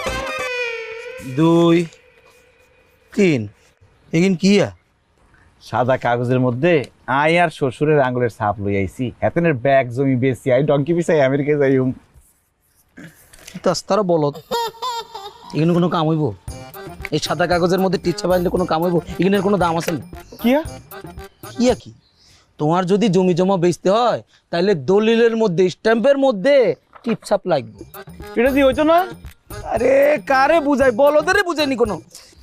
2 3 এগিন কি? সাদা কাগজের মধ্যে আই আর শ্বশুরের আঙ্গুলের ছাপ লই আইছি। হেতনের ব্যাগ জমি বেশি আই ডঙ্কি পিছাই আমেরিকা যাইম। তারা বলো, এখানে কোনো কাম হইব? এই সাদা কাগজের মধ্যে টিপসা বাইলে কোনো কাম হইব? এখানের কোনো দাম আছে না? কিয়া কিয়া কি? তোমার যদি জমি জমা বেচতে হয় তাহলে দলিলের মধ্যে, স্ট্যাম্পের মধ্যে টিপছাপ লাগবে। এটা দিয়ে হইতো না? আরে কারে বুঝাই, বলদের বুঝাইনি কোনো।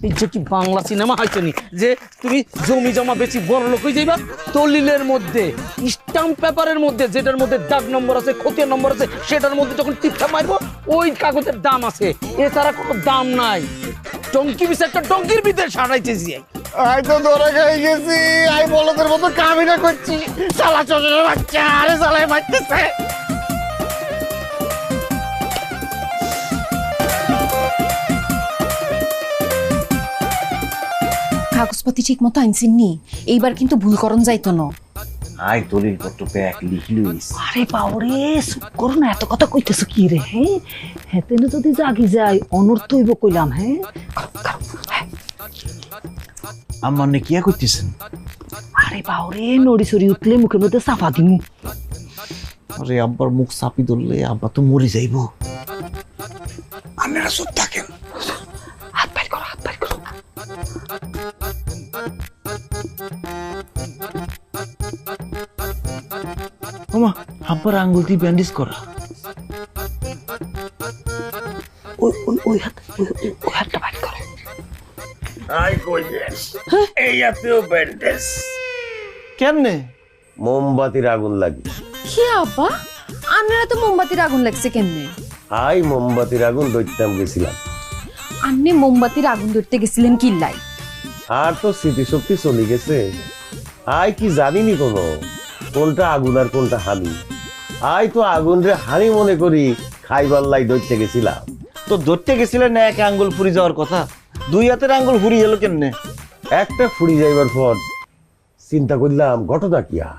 এই যে কি বাংলা সিনেমা হয়েছে নি যে তুমি জমি জমা বেশি বড় লোক হয়ে যাইবা? দলিলের মধ্যে, স্ট্যাম্প পেপারের মধ্যে, যেটার মধ্যে দাগ নম্বর আছে, খতিয়ান নম্বর আছে, সেটার মধ্যে যখন টিপছাপ মারবো ওই কাগজের দাম আছে, এছাড়া কোনো দাম নাই। টঙ্কি বিষয় একটা টঙ্কির ভিতরে সারাইতেছি। আই তো ধরে খাই গেছি, আই বলদের মতো কামিনা করছি। শালা শ্বশুরের বাচ্চা, আরে শালায় মারতেছে। কাগজপাতি ঠিক মতো আনছেন নি? এইবার কিন্তু ভুল করণ যাইতো না। আই দলিল পত্র ব্যাগ লিখলুইস। আরে বাউরে চুপ করো না, এত কথা কইতেছো কি রে? হ্যাঁ হেতেনে যদি জাগি যায় অনর্থ হইব কইলাম। হ্যাঁ আম্মা নে কি করতেছেন? আরে বাউরে নড়ি সরি উঠলে মুখের মধ্যে চাপা দিমু। আরে আব্বার মুখ চাপি ধরলে আব্বা তো মরে যাইব। আপনারা চুপ থাকেন। হাত বাইর করো, হাত বাইর করো। ওমা আব্বার আঙ্গুল দিয়ে ব্যান্ডেজ করা। ওই হাতটা বাইর করো। আই কইলেন এই এতও ব্যান্ডেজ কেমনে? মোমবাতির আগুন লাগে। কি আব্বা, আপনারা তো মোমবাতির আগুন লাগছে কেমনে? আই মোমবাতির আগুন ধরতাম গেছিলাম। আপনি মোমবাতির আগুন ধরতে গেছিলেন কি লাই? আর তো স্মৃতিশক্তি চলে গেছে। আই কি জানিনি কোনো কোনটা আগুন আর কোনটা হানি। আই তো আগুন রে হানি মনে করি খাইবার লাই ধরতে গেছিলাম। তো ধরতে গেছিলেন না, এক আঙ্গুল ফুরি যাওয়ার কথা, দুই হাতের আঙ্গুল ফুরি গেল কেমনে? একটা ফুরি যাইবার পর চিন্তা করলাম ঘটনা কিয়া,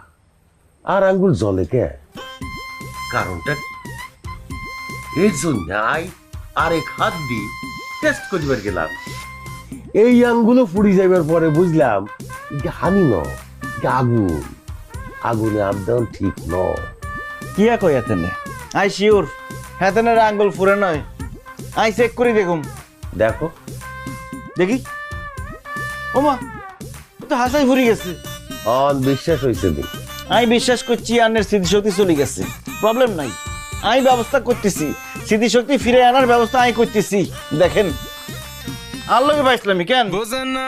আর আঙ্গুল জ্বলে কে, কারণটা কি? এর জন্য আই আরেক হাত দিয়ে টেস্ট করিবার গেলাম। এই আঙ্গুলও ফুরি যাইবার পরে বুঝলাম এটা হানি ন, এটা আগুন। আগুনে আপডাউন ঠিক ন। কি কই এতেনে? আই শিওর হেতেনের আঙ্গুল ফুরে নয়। আই চেক করি দেখুম। দেখো দেখি। ওমা তো হাসাই ফুরি গেছে। বিশ্বাস হয়েছে নি? আমি বিশ্বাস করছি আন্নের স্মৃতিশক্তি চলে গেছে, প্রবলেম নাই। আমি ব্যবস্থা করতেছি, স্মৃতিশক্তি ফিরে আনার ব্যবস্থা আমি করতেছি। দেখেন আল্লাহকে পাইছিলাম কেন বুঝনা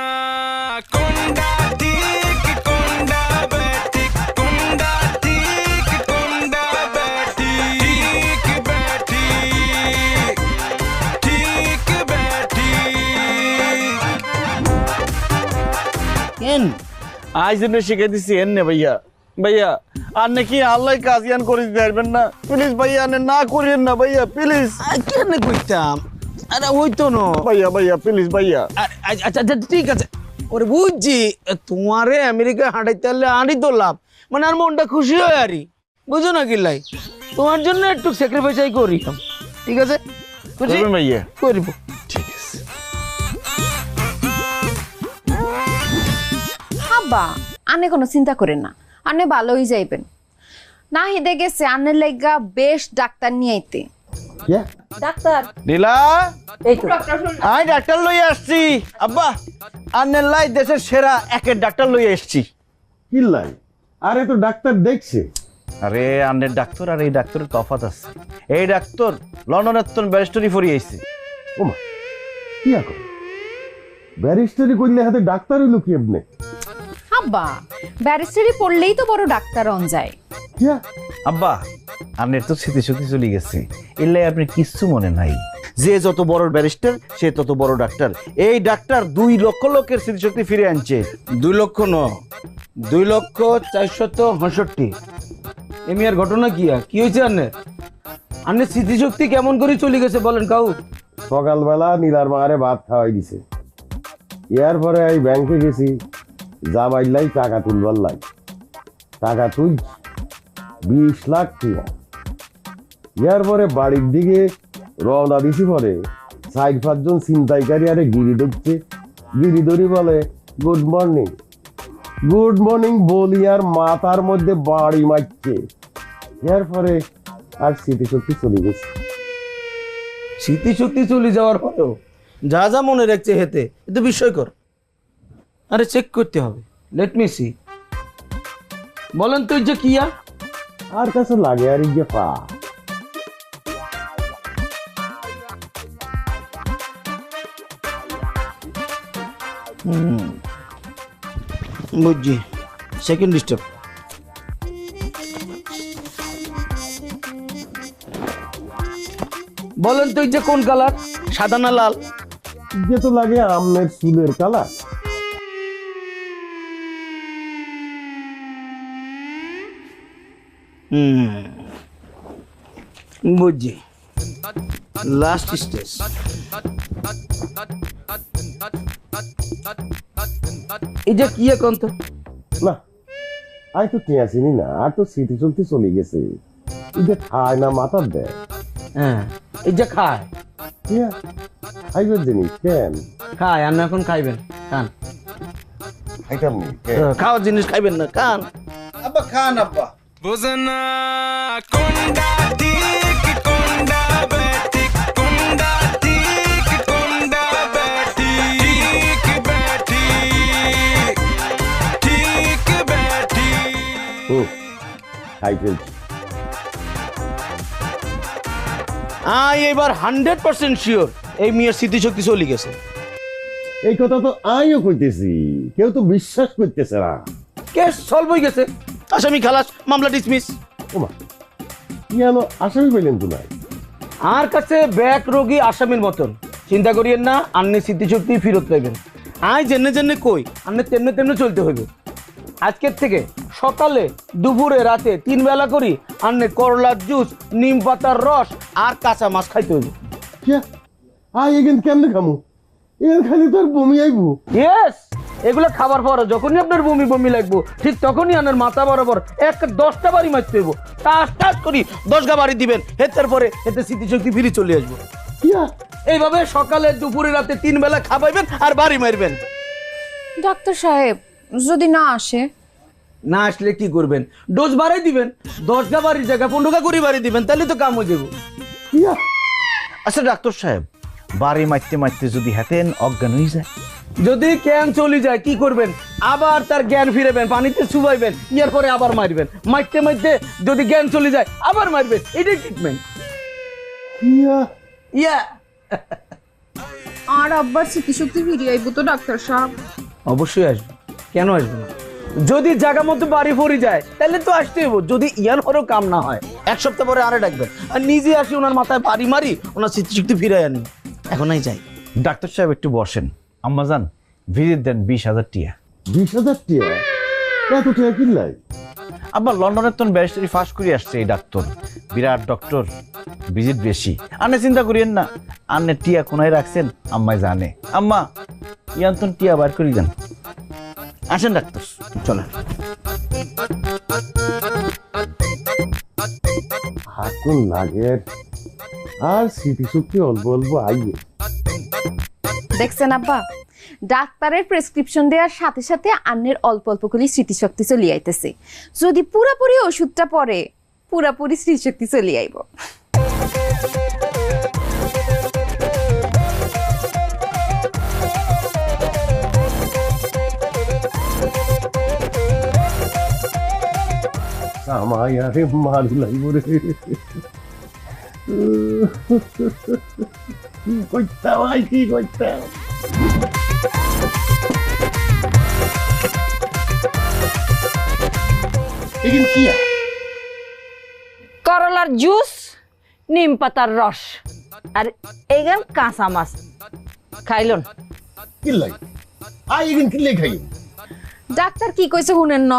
কোনটা ঠিক কোনটা ব্যাঠিক কোনটা ঠিক কোনটা ব্যাঠিক ব্যাঠিক ঠিক ব্যাঠিক কেন আজ জন্য শিখে দিছি এনে ভাইয়া। ভাইয়া আর নাকি আল্লাহ কাজিয়ান করে দিতে পারবেন না? প্লিজ ভাইয়া আনে না করিয়েন না ভাইয়া, প্লিজ। কেন কইতাম? আরে হইতো না ভাইয়া ভাইয়া প্লিজ ভাইয়া। আচ্ছা আচ্ছা ঠিক আছে, ওরে বুঝছি। তোমারে আমেরিকা হাঁটাইতে হলে আনি তো লাভ, মানে আর মনটা খুশি হয় আরই, বুঝো না কি লাই? তোমার জন্য একটু স্যাক্রিফাইস করি। ঠিক আছে বুঝছি করবেন ভাইয়া? করিব। ঠিক আছে। আব্বা আনে কোনো চিন্তা করেন না, আনে ভালোই যাইবেন। না হিদে গেছে আনের লাইগা বেশ ডাক্তার নিয়ে আইতে। ডাক্তার নীলা এই তো। আমি ডাক্তার লইয়া আসছি। আব্বা আন্নের লাই দেশের সেরা একের ডাক্তার লইয়া আসছি। কিল্লাই আরে তো ডাক্তার দেখছে। আরে আন্নের ডাক্তার আর এই ডাক্তারের তফাৎ আছে। এই ডাক্তার লন্ডনের তন ব্যারিস্টারি ফরি আইছে। ওমা কি এখন ব্যারিস্টারি করলে হাতে ডাক্তার হইলো কি এমনি? আব্বা ব্যারিস্টারি পড়লেই তো বড় ডাক্তার হন যায়। কিয়া আব্বা আন্নের তো স্মৃতিশক্তি চলে গেছে, এলাই আপনি কিচ্ছু মনে নাই। যে যত বড় ব্যারিস্টার সে তত বড় ডাক্তার। এই ডাক্তার 2 লক্ষ লোকের স্মৃতিশক্তি ফিরে আনছে। 2 লক্ষ ন, 2,465,000। এমি আর ঘটনা কি হয়েছে? আন্নের স্মৃতিশক্তি কেমন করে চলে গেছে বলেন কাউ? সকালবেলা নীলার মারে ভাত খাওয়াই দিছে। এর পরে এই ব্যাংকে গেছি, জামাইলাই টাকা তুলবার লাই। টাকা তুল 20 লাখ টাকা। এর পরে বাড়ির দিকে রওনা দিছি। পরে 4-5 জন ছিনতাইকারী আরে গিরি ধরছে। গিরি ধরি বলে গুড মর্নিং, গুড মর্নিং বলি আর মাথার মধ্যে বাড়ি মারছে। এর পরে আর স্মৃতিশক্তি চলে গেছে। স্মৃতিশক্তি চলে যাওয়ার পরেও যা যা মনে রাখছে হেতে এতে বিস্ময়কর। আরে চেক করতে হবে। Let me see. বলেন তো যে কিয়া আর কাছে লাগে আর ইয়ে পা। বুঝছি, সেকেন্ড স্টেপ। বলেন তো যে কোন কালার, সাদা না লাল? যে তো লাগে আমের চুলের কালার। বুঝছি, লাস্ট স্টেজ। এই যে কি এখন তো না আই তো টিয়া চিনি না আর তো স্মৃতি চলতে চলে গেছে এটা খায় না মাথার দেয় হ্যাঁ এই যে খায় টিয়া খাইবার জিনিস কেন খায় আর না এখন খাইবেন খান খাইতাম নি কেন? খাওয়ার জিনিস খাইবেন না খান আব্বা খান আব্বা বুঝনা কোনটা ঠিক কোনটা ব্যাঠিক কোনটা ঠিক কোনটা ব্যাঠিক ব্যাঠিক ঠিক ব্যাঠিক হুম খাই ফেলছি এবার 100% শিওর এই মেয়ের স্মৃতিশক্তি চলে গেছে। এই কথা তো আমিও কইতেছি কেউ তো বিশ্বাস করতেছে না কেস সলভ হয়ে গেছে, আসামি খালাস, মামলা ডিসমিস। ওমা ইয়ানো আসামি পেলেন তো নাই আর কাছে ব্যাক রোগী আসামির মতন চিন্তা করিয়েন না, আন্নে স্মৃতিশক্তি ফেরত পাইবেন। আয় জেনে জেনে কই আন্নে তেমনি তেমনি চলতে হইবে। আজকের থেকে সকালে দুপুরে রাতে 3 বেলা করি আন্নে করলার জুস, নিম পাতার রস আর কাঁচা মাছ খাইতে হইবে। কিয়া আয় এগেন কেমনে খামু এর খালি তোর বমি আইবো ইয়েস, এগুলো খাবার পরে যখনই আপনার বমি বমি লাগবো ঠিক তখনই আনার মাথা বরাবর 10টা বাড়ি মারতে হইব। টাস টাস করি 10 গা বাড়ি দিবেন, হেতের পরে হেতে স্মৃতিশক্তি ফিরে চলে আসবো। কিয়া এইভাবে সকালে দুপুরে রাতে 3 বেলা খাবাইবেন আর বাড়ি মারবেন। ডাক্তার সাহেব যদি না আসে? না আসলে কি করবেন? ডোজ বাড়াই দিবেন, 10 গা বাড়ির জায়গা 15 গা করে বাড়ি দিবেন, তাহলে তো কাম হয়ে যাবো। কিয়া আচ্ছা ডাক্তার সাহেব, বাড়ি মারতে মারতে যদি হাতেন অজ্ঞান হয়ে যায়? যদি জ্ঞান চলে যায় কি করবেন? আবার তার জ্ঞান ফিরেবেন, পানিতে চুবাইবেন, ইয়ার পরে আবার মারবেন, মারতে মারতে যদি জ্ঞান চলে যায় আবার মারবেন, এটাই ট্রিটমেন্ট। কিয়া ইয়া আর আব্বার স্মৃতিশক্তি ফিরে আইব তো ডাক্তার সাহেব? অবশ্যই আসবে, কেন আসবে না? যদি জায়গা মতো বাড়ি পড়ে যায় তাহলে তো আসতে হইব। যদি ইয়ার পরেও কাম না হয় 1 সপ্তাহ পরে আরে ডাকবেন, আর নিজে আসি ওনার মাথায় বাড়ি মারি ওনার স্মৃতিশক্তি ফিরে আনি। এখনই যাই। ডাক্তার সাহেব একটু বসেন। আম্মাজান ভিজিট দেন 20,000 টিয়া। 20,000 টিয়া এত টিয়া কিনলাই? আবার লন্ডনের তো ব্যারিস্টারি ফাঁস করে আসছে এই ডাক্তার, বিরাট ডক্টর, ভিজিট বেশি। আন্নে চিন্তা করিয়েন না, আন্নে টিয়া কোনায় রাখছেন আম্মাই জানে। আম্মা ইয়ান্তন টিয়া বার করে দেন। আসেন ডাক্তার, চলেন। হাতুন লাগে আর স্মৃতিশক্তি অল্প অল্প আইয়ে। দেখছেন আব্বা, ডাক্তারের প্রেসক্রিপশন দেওয়ার সাথে সাথে আন্নের অল্প অল্প করে স্মৃতিশক্তি চলে আইতেছে। যদি পুরাপুরি ওষুধটা পরে পুরাপুরি স্মৃতিশক্তি চলে আইব। আমায় আরে মার লাগবো রে কি করতাম ভাই কি করতাম এগিন কিয়া করলার জুস, নিম পাতার রস আর এইগান কাঁচা মাছ খাইলন। কিল্লাই আই এগিন কিল্লাই খাই ডাক্তার কি কইছে শুনেন ন?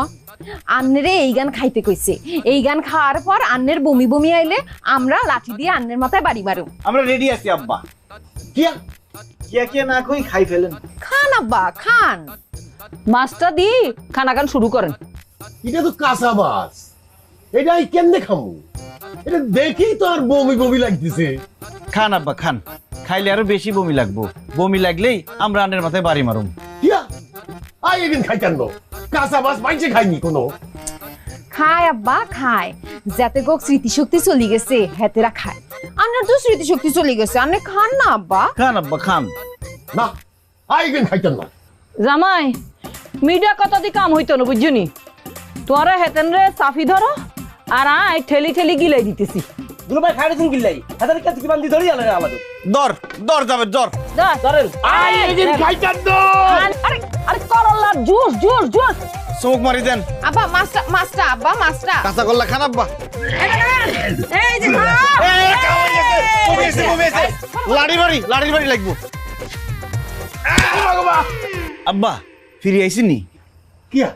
আন্নেরে এই গান খাইতে কইছে। এই গান খাওয়ার পর আন্নের বমি বমি আইলে আমরা লাঠি দিয়ে আন্নের মাথায় বাড়ি মারু। আমরা রেডি আছি আব্বা। কিয়া কিয়া কিয়া না কই খাই ফেলেন। খান আব্বা খান। মাছটা দিয়ে খানাগান শুরু করেন। এটা তো কাঁচা মাছ, এটা আই কেমনে খামু? এটা দেখেই তো আর বমি বমি লাগতেছে। খান আব্বা খান, খাইলে আরো বেশি বমি লাগবো। বমি লাগলেই আমরা আন্নের মাথায় বাড়ি মারুম। কিয়া আই এগিন খাইতাম না, কাঁচা মাছ পাইছে খাইনি কোনো। খায় আব্বা খায়, যাতে গোক স্মৃতিশক্তি চলে গেছে হেতেরা খায়। আন্নার তো স্মৃতিশক্তি চলে গেছে, আন্নে খান না আব্বা। খান আব্বা খান। না আই এগিন খাইতাম না। জামাই মিডিয়া কথা দি কাম হইতো না বুঝছনি। তোরা হেতেন রে চাফি ধরো আর আয় ঠেলি ঠেলি গিলাই দিতেছি। দুলো ভাই খাইরে দিন গিল্লাই হাতের কাছে কি বান্ধি ধরি আলে আমাদের। দর দর যাবে দর। ধরেন। আই এগিন খাইতাম না। আরে আরে করলার জুস জুস জুস। চোখ মারি দেন। আব্বা মাছটা মাছটা আব্বা মাছটা। কাঁচা করলা খান আব্বা। এই যে লাড়ির বাড়ি লাগবো। আব্বা ফিরে আইসিনি? কিয়া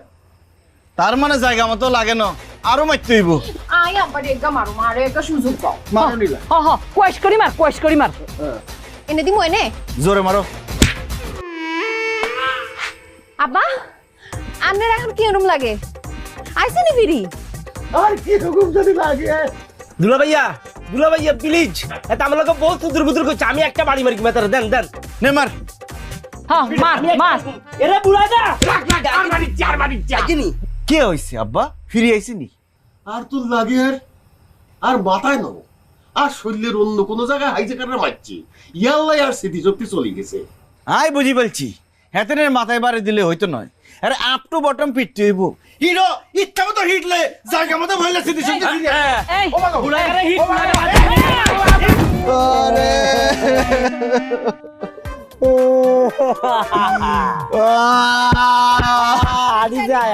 তার মানে জায়গা মতো লাগে না, আরো মারতে হইব। আই আব্বা রেগা মারো, মারে একটা সুযোগ পাও। মারো নিলা। হ হ কোয়েশ করি মার, কোয়েশ করি মার। এনে দিমু এনে। জোরে মারো। আব্বা আন্নের এখন কি রকম লাগে আইসেনি ফিরি আর কি রকম যদি লাগে দুলা ভাইয়া প্লিজ এটা আমার লোক বহুত সুদূর বুদুর করছে আমি একটা বাড়ি মারি মেতারে দেন নে মার হ্যাঁ মার মার এরা বুড়াই না কে হইছে আব্বা ফিরে আইছি নি আর তোর লাগে আর মাথায় নব আর শরীরের অন্য কোনো জায়গায় হাইজেকাররা মারছি ইয়াল্লাই আর স্মৃতিশক্তি চলে গেছে আই বুঝি বলছি হেতেনের মাথায় বাড়ি দিলে হইতো নয় আরে আপ টু বটম পিটতে হইব হিরো ইচ্ছা মতো হিটলে জায়গা মতো ভইলে সিদ্ধি সঙ্গে এই বুড়াইরা হিট আরে আদি যায়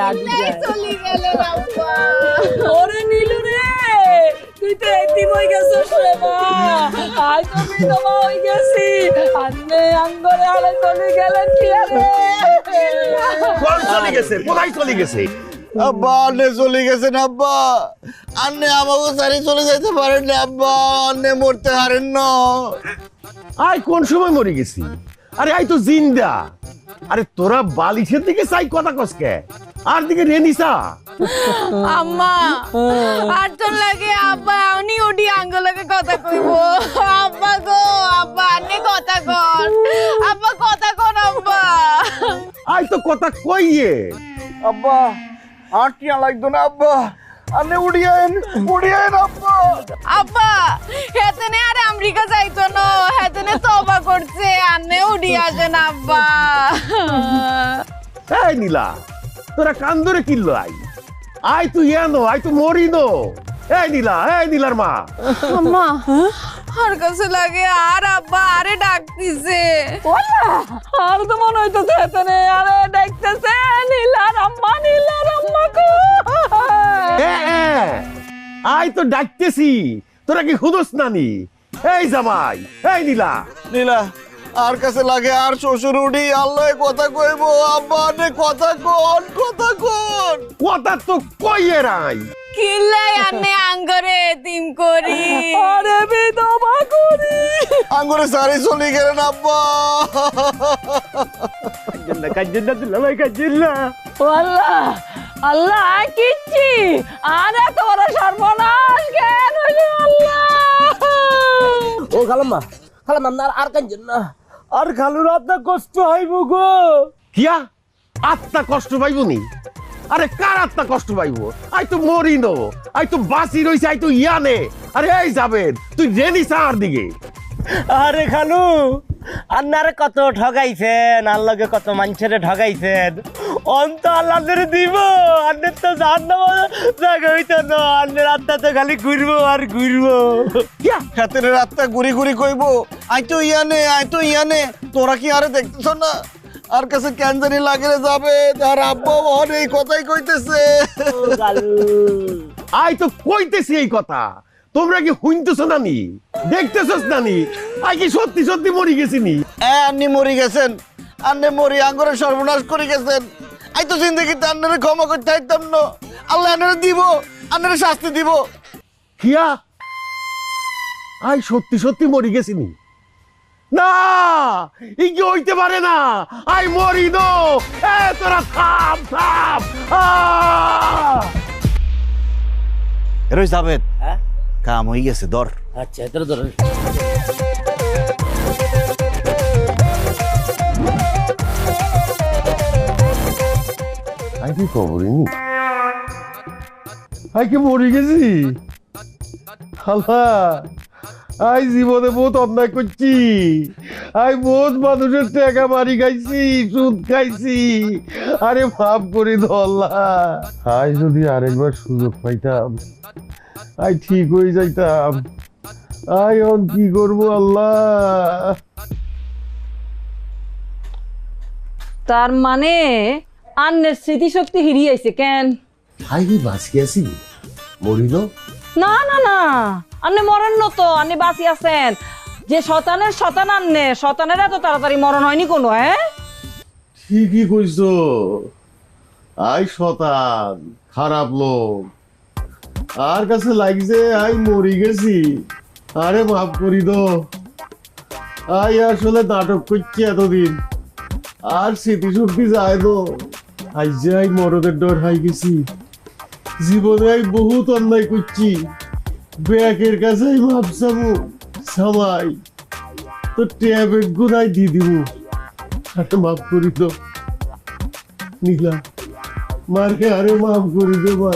চলে গেল আব্বা ওরে নীলু রে তুই তো এতিম হয়ে গেছিস রে মা আজ তো বিধবা হয়ে গেছি আন্নে আঙ্গরে আলে চলে গেলেন কি আরে কোন চলে গেছে কোথায় চলে গেছে আব্বা আন্নে চলে গেছেন আব্বা আন্নে আমাকে সারি চলে যাইতে পারেন না আব্বা আন্নে মরতে হারেন না আই কোন সময় মরে গেছি আরে আই তো জিন্দা আরে তোরা বালিশের দিকে চাই কথা কসকে আর দিকে রেনিসা আম্মা আর তো লাগে আব্বা উনি ওডি আঙ্গলকে কথা কইব আব্বা গো আব্বা আন্নে কথা কর আব্বা কথা কর আব্বা আই তো কথা কইয়ে আব্বা আর কি লাগতো না আব্বা আন্নে উড়িয়েন আব্বা আব্বা হেতেনে আর আমেরিকা যাইতো না হেতেনে তওবা করছে আন্নে উডি আসেন আব্বা এই নীলা তোরা কান ধরে কিনলো আই তুই এনো আই তো মরি নো এই নীলার মা আম্মা আর কাছে লাগে আর আব্বা আরে ডাকতিছে ওলা আর তো মনে হইতো এতনে আরে দেখতেছে নীলার আম্মা কো আই তো ডাকতেছি তোরা কি হুদস নানি এই জামাই এই নীলা আর কাছে লাগে আর শ্বশুর উঠি আল্লাহ কথা কইবো আব্বা আন্নে কথা কোন কথা তো কইয়ে রাই কিল্লাই আন্নে আঙ্গরে এতিম করি আরে বিধবা করি আঙ্গুরে সারি চলে গেলেন আব্বা ওয়াল্লাহ আল্লাহ কিচ্ছি আরে তোর সর্বনাশ কেন হইলো আল্লাহ ও খালাম্মা আর কাঞ্জন না আর খালুর আত্মা কষ্ট হইব গো কিয়া আত্মা কষ্ট পাইবনি আরে কার আত্মা কষ্ট পাইবো আই তো মরি নো আই তো বাসি রইছে আই তো ইয়ানে আরে এই যাবেন তুই রেনিসা আর দিকে আরে খালু আন্নারে কত ঠগাইছেন আল্লাহকে কত মানুষের ঠগাইছেন অন্ত আল্লাহদের দিব আন্নের তো জাহান্নাম জায়গা হইতো না আন্নের আত্মা তো খালি ঘুরবো আর ঘুরবো কিয়া হাতের রাতটা গুড়ি কইবো আই তো ইয়ানে তোরা কি আরে দেখতেছ না আর কাছে ক্যান্সারি লাগলে যাবে তার আব্বা এই কথাই কইতেছে আই তো কইতেছি এই কথা তোমরা কি হুইনতেছ নানি দেখতেছস নানি আই কি সত্যি মরি গেছিনি আন্নি মরি গেছেন আন্নে মরি আঙ্গরে সর্বনাশ করে গেছেন আই তো জিন্দগিতে আন্নারে ক্ষমা করতে চাইতাম না আল্লাহ আন্নারে দিব আন্নারে শাস্তি দিব কিয়া আই সত্যি মরি গেছিনি না ই কি হইতে পারে না আই মরি নো এ তোরা থাম এরই যাবেন কাম হয়ে গেছে দর আচ্ছা তোর ধর আই কি খবরই আই কি মরি গেছি আল্লাহ আই জীবনে বহুত অন্যায় করছি আই বহুত মানুষের টাকা মারি খাইছি সুদ খাইছি আরে মাফ করে দাও আল্লাহ আই যদি আরেকবার সুযোগ পাইতাম আই ঠিক হয়ে যাইতাম আই এখন কি করবো আল্লাহ তার মানে আন্নের স্মৃতিশক্তি হিরিয়ে আইছে কেন আই কি বাঁচি আছি মরিল না আন্নে মরেন না তো আন্নে বাঁচি আছেন যে শতান আন্নে শতানের এত তাড়াতাড়ি মরণ হয়নি কোনো ঠিকই কইছো আই শতান খারাপ লোক আর কাছে লাগছে আই মরি গেছি আরে মাফ করি দো আই আসলে নাটক করছি এতদিন আর স্মৃতিশক্তি যায় তো আজ যাই মরদের ডর হাই গেছি, জীবনে আমি বহুত অন্যায় করছি, ব্যাকের কাছে ভাবছামু সামাই তো ট্যাবে গুনাই দিয়ে দিব, আরে মাফ করি তো নীলা, মারকে আরে মাফ করি দে মা।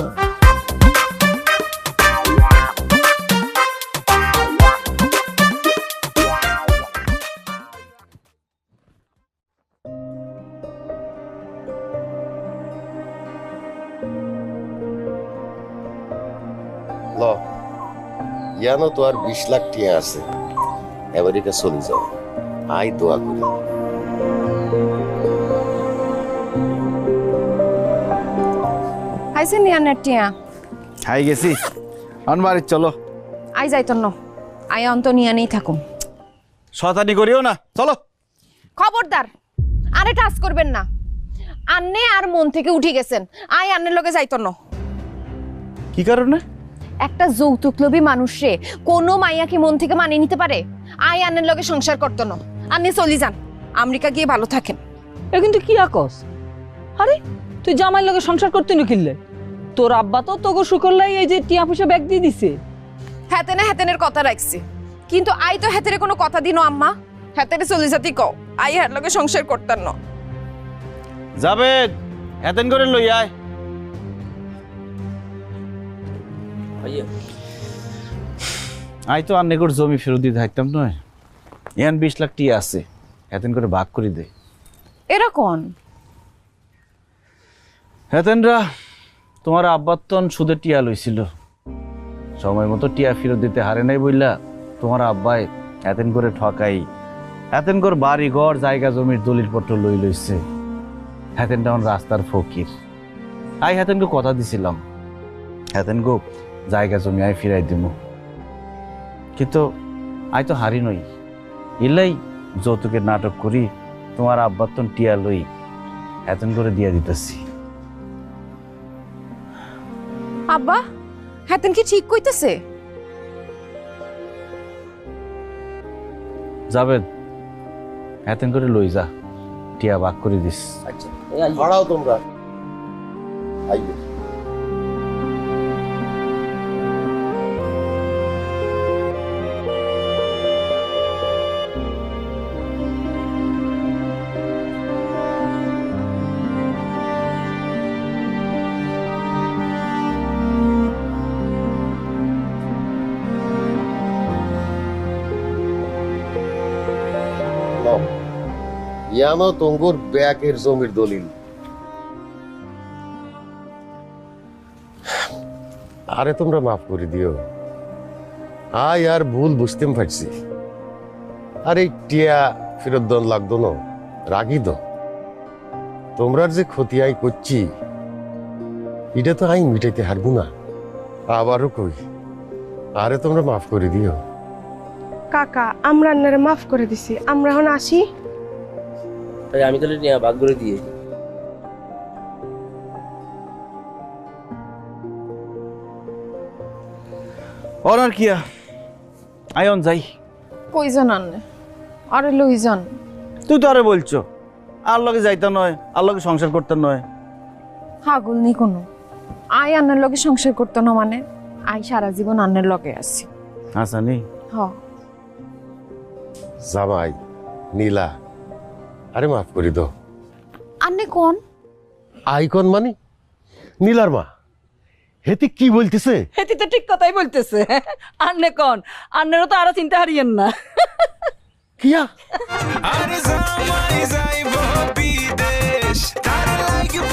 ল ইয়ানো তো আর 20 লাখ টিয়া আছে, আমেরিকা চলে যাও, আই দোয়া করি। আইছে নি আনের টিয়া খাই গেছি বাড়ি চলো। আই যাইতো ন, আই অন্ত নিয়া নেই থাকুম। শতানি করিও না, চলো। খবরদার আরে টাচ করবেন না, আন্নে আর মন থেকে উঠে গেছেন, আই আন্নের লগে যাইতো ন। কি কারণে? একটা যৌতুকলোভী মানুষে কোনো মাইয়া কি মন থেকে মানিয়ে নিতে পারে? আই আন্নের লগে সংসার করতো না, আন্নে চলি যান, আমেরিকা গিয়ে ভালো থাকেন। এ কিন্তু কি আকস? আরে তুই জামাইর লগে সংসার করতে নি কিনলে? তোর আব্বা তো তোকে শুকরলাই এই যে টিয়া পয়সা ব্যাগ দিয়ে দিছে। হেতেনে হেতেনের কথা রাখছি, কিন্তু আই তো হেতেরে কোনো কথা দিনো আম্মা, হেতেরে চলে যাতি কও, আই হের লগে সংসার করতাম না। যাবে এতেন করে লই আয়। আই তো আন্নেগর জমি ফেরত দিয়ে থাকতাম নয়, ইয়ান 20 লাখ টিয়া আছে, এতেন করে ভাগ করে দে। এরা কোন? হেতেনরা তোমার আব্বার তন সুদের টিয়া লইছিল, সময় মতো টিয়া ফেরত দিতে হারে নাই বললা তোমার আব্বাই এতেন করে ঠকাই, এতেন করে বাড়ি ঘর জায়গা জমির দলিলপত্র লই লইছে। হেতেন তখন রাস্তার ফকির। আই হেতেনকে কথা দিছিলাম, হেতেন গো জায়গা জমি আই ফিরাই দিব, কিন্তু আই তো হারি নই, ইলাই যৌতুকের নাটক করি তোমার আব্বার তন টিয়া লই হেতেন করে দিয়া দিতেছি। আব্বা হেতেন কি ঠিক কইতেছে? যাবেদ হেতেন করে লই যা, টিয়া ভাগ করে দিস। ভাড়াও তোমরা আইবে। ইয়ানো তঙ্গুর ব্যাকের জমির দলিল। আরে তোমরা মাফ করে দিও, আয় আর ভুল বুঝতে পারছি। আরে টিয়া ফেরত দন লাগতো না, রাগি দো, তোমরার যে ক্ষতি আই করছি এটা তো আই মিটাইতে হারবো না, আবারও কই আরে তোমরা মাফ করে দিও। কাকা আমরা আপনারা মাফ করে দিছি, আমরা এখন আসি। আমি তাহলে নিয়ে ভাগ করে দিয়ে অনার কিয়া আয়ন যাই। কইজন আন্নে আরে লই যান। তুই তো আরে বলছো আর লগে যাইতা নয়, আর লগে সংসার করতে নয়। হাগুল নি কোনো, আই আন্নের লগে সংসার করতো না মানে আই সারা জীবন আন্নের লগে আছি। আচ্ছা নি হ জামাই নীলা আরে মাফ করে দাও। আন্নে কোন? আইকন মানে নীলার মা, হেতি কি বলতেছে? হেতি তো ঠিক কথাই বলতেছে। আন্নে কোন, আন্নেরও তো আরো চিন্তা হারিয়েন না। কিয়া আরে জামাই যাইব বিদেশ, তার লাগব